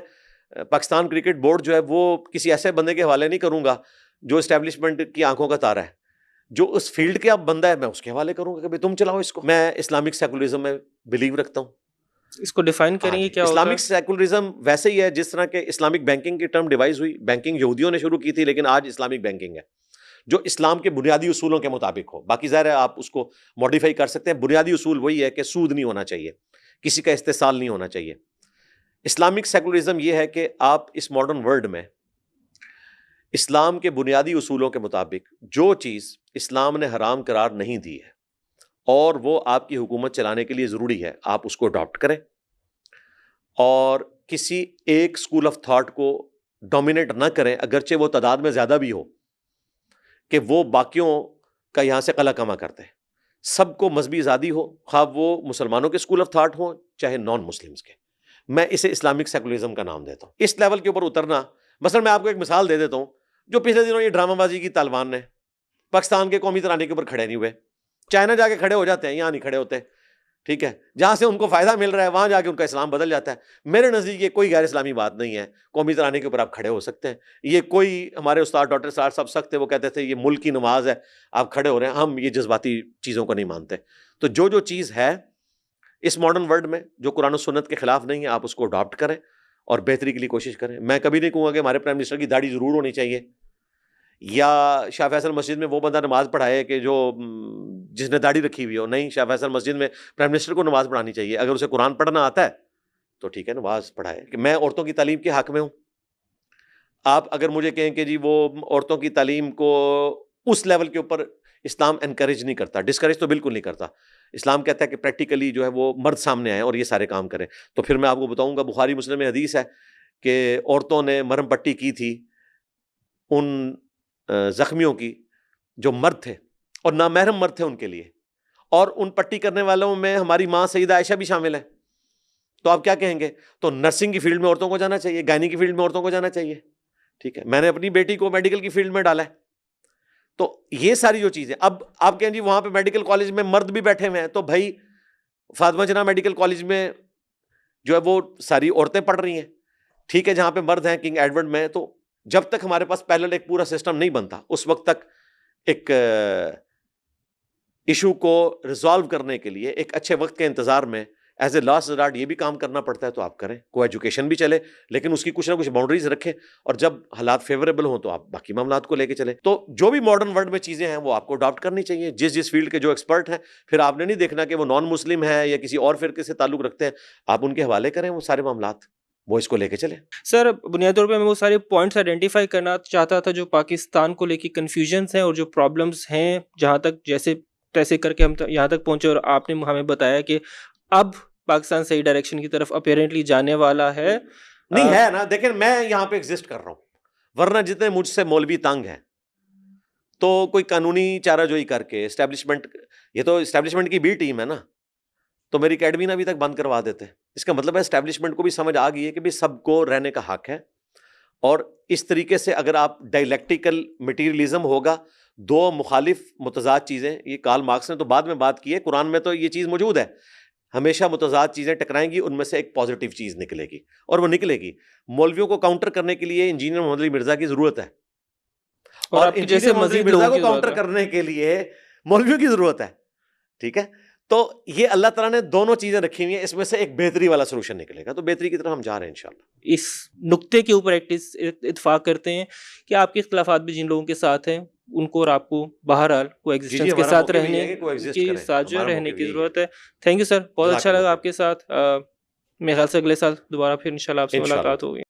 پاکستان کرکٹ بورڈ جو ہے وہ کسی ایسے بندے کے حوالے نہیں کروں گا جو اسٹیبلشمنٹ کی آنکھوں کا تارا ہے. جو اس فیلڈ کے اب بندہ ہے میں اس کے حوالے کروں گا کہ بھائی تم چلاؤ اس کو. میں اسلامک سیکولرزم میں بلیو رکھتا ہوں. اس کو ڈیفائن کریں گے کیا ہوتا ہے؟ اسلامک سیکولرزم ویسے ہی ہے جس طرح کہ اسلامک بینکنگ کی ٹرم ڈیوائز ہوئی. بینکنگ یہودیوں نے شروع کی تھی, لیکن آج اسلامک بینکنگ ہے جو اسلام کے بنیادی اصولوں کے مطابق ہو. باقی ظاہر ہے آپ اس کو ماڈیفائی کر سکتے ہیں. بنیادی اصول وہی ہے کہ سود نہیں ہونا چاہیے, کسی کا استحصال نہیں ہونا چاہیے. اسلامک سیکولرزم یہ ہے کہ آپ اس ماڈرن ورلڈ میں اسلام کے بنیادی اصولوں کے مطابق جو چیز اسلام نے حرام قرار نہیں دی ہے اور وہ آپ کی حکومت چلانے کے لیے ضروری ہے, آپ اس کو اڈاپٹ کریں اور کسی ایک اسکول آف تھاٹ کو ڈومینیٹ نہ کریں, اگرچہ وہ تعداد میں زیادہ بھی ہو, کہ وہ باقیوں کا یہاں سے قلع کما کرتے ہیں. سب کو مذہبی آزادی ہو, خواہ وہ مسلمانوں کے اسکول آف تھاٹ ہوں چاہے نان مسلمس کے. میں اسے اسلامک سیکولرزم کا نام دیتا ہوں. اس لیول کے اوپر اترنا, مثلا میں آپ کو ایک مثال دے دیتا ہوں, جو پچھلے دنوں یہ ڈرامہ بازی کی طالبان نے پاکستان کے قومی ترانے کے اوپر کھڑے نہیں ہوئے. چائنا جا کے کھڑے ہو جاتے ہیں, یہاں نہیں کھڑے ہوتے, ٹھیک ہے, جہاں سے ان کو فائدہ مل رہا ہے وہاں جا کے ان کا اسلام بدل جاتا ہے. میرے نزدیک یہ کوئی غیر اسلامی بات نہیں ہے. قومی ترانے کے اوپر آپ کھڑے ہو سکتے ہیں. یہ کوئی ہمارے استاد ڈاکٹر صاحب سخت تھے, وہ کہتے تھے یہ ملک کی نماز ہے, آپ کھڑے ہو رہے ہیں. ہم یہ جذباتی چیزوں کو نہیں مانتے. تو جو چیز ہے اس ماڈرن ورلڈ میں جو قرآن و سنت کے خلاف نہیں ہے, آپ اس کو اڈاپٹ کریں اور بہتری کے لیے کوشش کریں. میں کبھی نہیں کہوں گا کہ ہمارے پرائم منسٹر کی داڑھی ضرور ہونی چاہیے, یا شاہ فیصل مسجد میں وہ بندہ نماز پڑھائے کہ جو جس نے داڑھی رکھی ہوئی ہو. نہیں, شاہ فیصل مسجد میں پرائم منسٹر کو نماز پڑھانی چاہیے. اگر اسے قرآن پڑھنا آتا ہے تو ٹھیک ہے, نماز پڑھائے. کہ میں عورتوں کی تعلیم کے حق میں ہوں. آپ اگر مجھے کہیں کہ جی وہ عورتوں کی تعلیم کو اس لیول کے اوپر اسلام انکریج نہیں کرتا, ڈسکریج تو بالکل نہیں کرتا. اسلام کہتا ہے کہ پریکٹیکلی جو ہے وہ مرد سامنے آئے اور یہ سارے کام کریں. تو پھر میں آپ کو بتاؤں گا, بخاری مسلم میں حدیث ہے کہ عورتوں نے مرہم پٹی کی تھی ان زخمیوں کی جو مرد تھے اور نامحرم مرد تھے ان کے لیے, اور ان پٹی کرنے والوں میں ہماری ماں سیدہ عائشہ بھی شامل ہے. تو آپ کیا کہیں گے؟ تو نرسنگ کی فیلڈ میں عورتوں کو جانا چاہیے, گائنی کی فیلڈ میں عورتوں کو جانا چاہیے, ٹھیک ہے. میں نے اپنی بیٹی کو میڈیکل کی فیلڈ میں ڈالا ہے. تو یہ ساری جو چیزیں, اب آپ کہیں جی وہاں پہ میڈیکل کالج میں مرد بھی بیٹھے ہوئے ہیں, تو بھائی فاطمہ جناح میڈیکل کالج میں جو ہے وہ ساری عورتیں پڑھ رہی ہیں, ٹھیک ہے. جہاں پہ مرد ہیں کنگ ایڈورڈ میں, تو جب تک ہمارے پاس پیرلل ایک پورا سسٹم نہیں بنتا اس وقت تک ایک ایشو کو ریزالو کرنے کے لیے ایک اچھے وقت کے انتظار میں ایز اے لاسٹ ریزارٹ یہ بھی کام کرنا پڑتا ہے تو آپ کریں, کو ایجوکیشن بھی چلے لیکن اس کی کچھ نہ کچھ باؤنڈریز رکھیں, اور جب حالات فیوریبل ہوں تو آپ باقی معاملات کو لے کے چلیں. تو جو بھی ماڈرن ورلڈ میں چیزیں ہیں وہ آپ کو اڈاپٹ کرنی چاہیے, جس فیلڈ کے جو ایکسپرٹ ہیں. پھر آپ نے نہیں دیکھنا کہ وہ نان مسلم ہے یا کسی اور فرقے سے تعلق رکھتے ہیں, آپ ان کے حوالے کریں وہ سارے معاملات, وہ اس کو لے کے چلیں. سر بنیادی طور پہ میں وہ سارے پوائنٹس آئیڈینٹیفائی کرنا چاہتا تھا جو پاکستان کو لے کے کنفیوژنس ہیں اور جو پرابلمس ہیں, جہاں تک جیسے تیسے کر کے ہم یہاں تک پہنچے, اور آپ نے ہمیں بتایا کہ اب پاکستان صحیح ڈائریکشن کی طرف اپیرنٹلی جانے والا ہے. نہیں ہے نا, دیکھیں میں یہاں پہ ایگزسٹ کر رہا ہوں, ورنہ جتنے مجھ سے مولوی تنگ ہیں تو کوئی قانونی چارہ جوئی کر کے اسٹیبلشمنٹ, یہ تو اسٹیبلشمنٹ کی بھی ٹیم ہے نا, تو میری اکیڈمی ابھی تک بند کروا دیتے. اس کا مطلب ہے اسٹیبلشمنٹ کو بھی سمجھ آ گئی ہے کہ بھی سب کو رہنے کا حق ہے, اور اس طریقے سے اگر آپ ڈائلیکٹیکل مٹیریلزم ہوگا, دو مخالف متضاد چیزیں, یہ کارل مارکس نے تو بعد میں بات کی ہے, قرآن میں تو یہ چیز موجود ہے, ہمیشہ متضاد چیزیں ٹکرائیں گی, ان میں سے ایک پازیٹیو چیز نکلے گی, اور وہ نکلے گی. مولویوں کو کاؤنٹر کرنے کے لیے انجینئر محمد علی مرزا کی ضرورت ہے, اور آپ کی جیسے مزید مزید مرزا لوگوں کو کی کاؤنٹر ضرورت ہے. کرنے کے لیے مولویوں کی ضرورت ہے. ٹھیک ہے, تو یہ اللہ تعالیٰ نے دونوں چیزیں رکھی ہوئی ہیں, اس میں سے ایک بہتری والا سولوشن نکلے گا, تو بہتری کی طرف ہم جا رہے ہیں انشاءاللہ. اس نقطے کے اوپر اتفاق کرتے ہیں کہ آپ کے اختلافات بھی جن لوگوں کے ساتھ ہیں ان کو اور آپ کو بہرحال کو ایگزسٹنس کے ساتھ رہنے کے ساتھ جو رہنے کی ضرورت ہے. تھینک یو سر, بہت اچھا لگا آپ کے ساتھ. میرے خیال سے اگلے سال دوبارہ پھر انشاءاللہ آپ سے ملاقات ہوگی.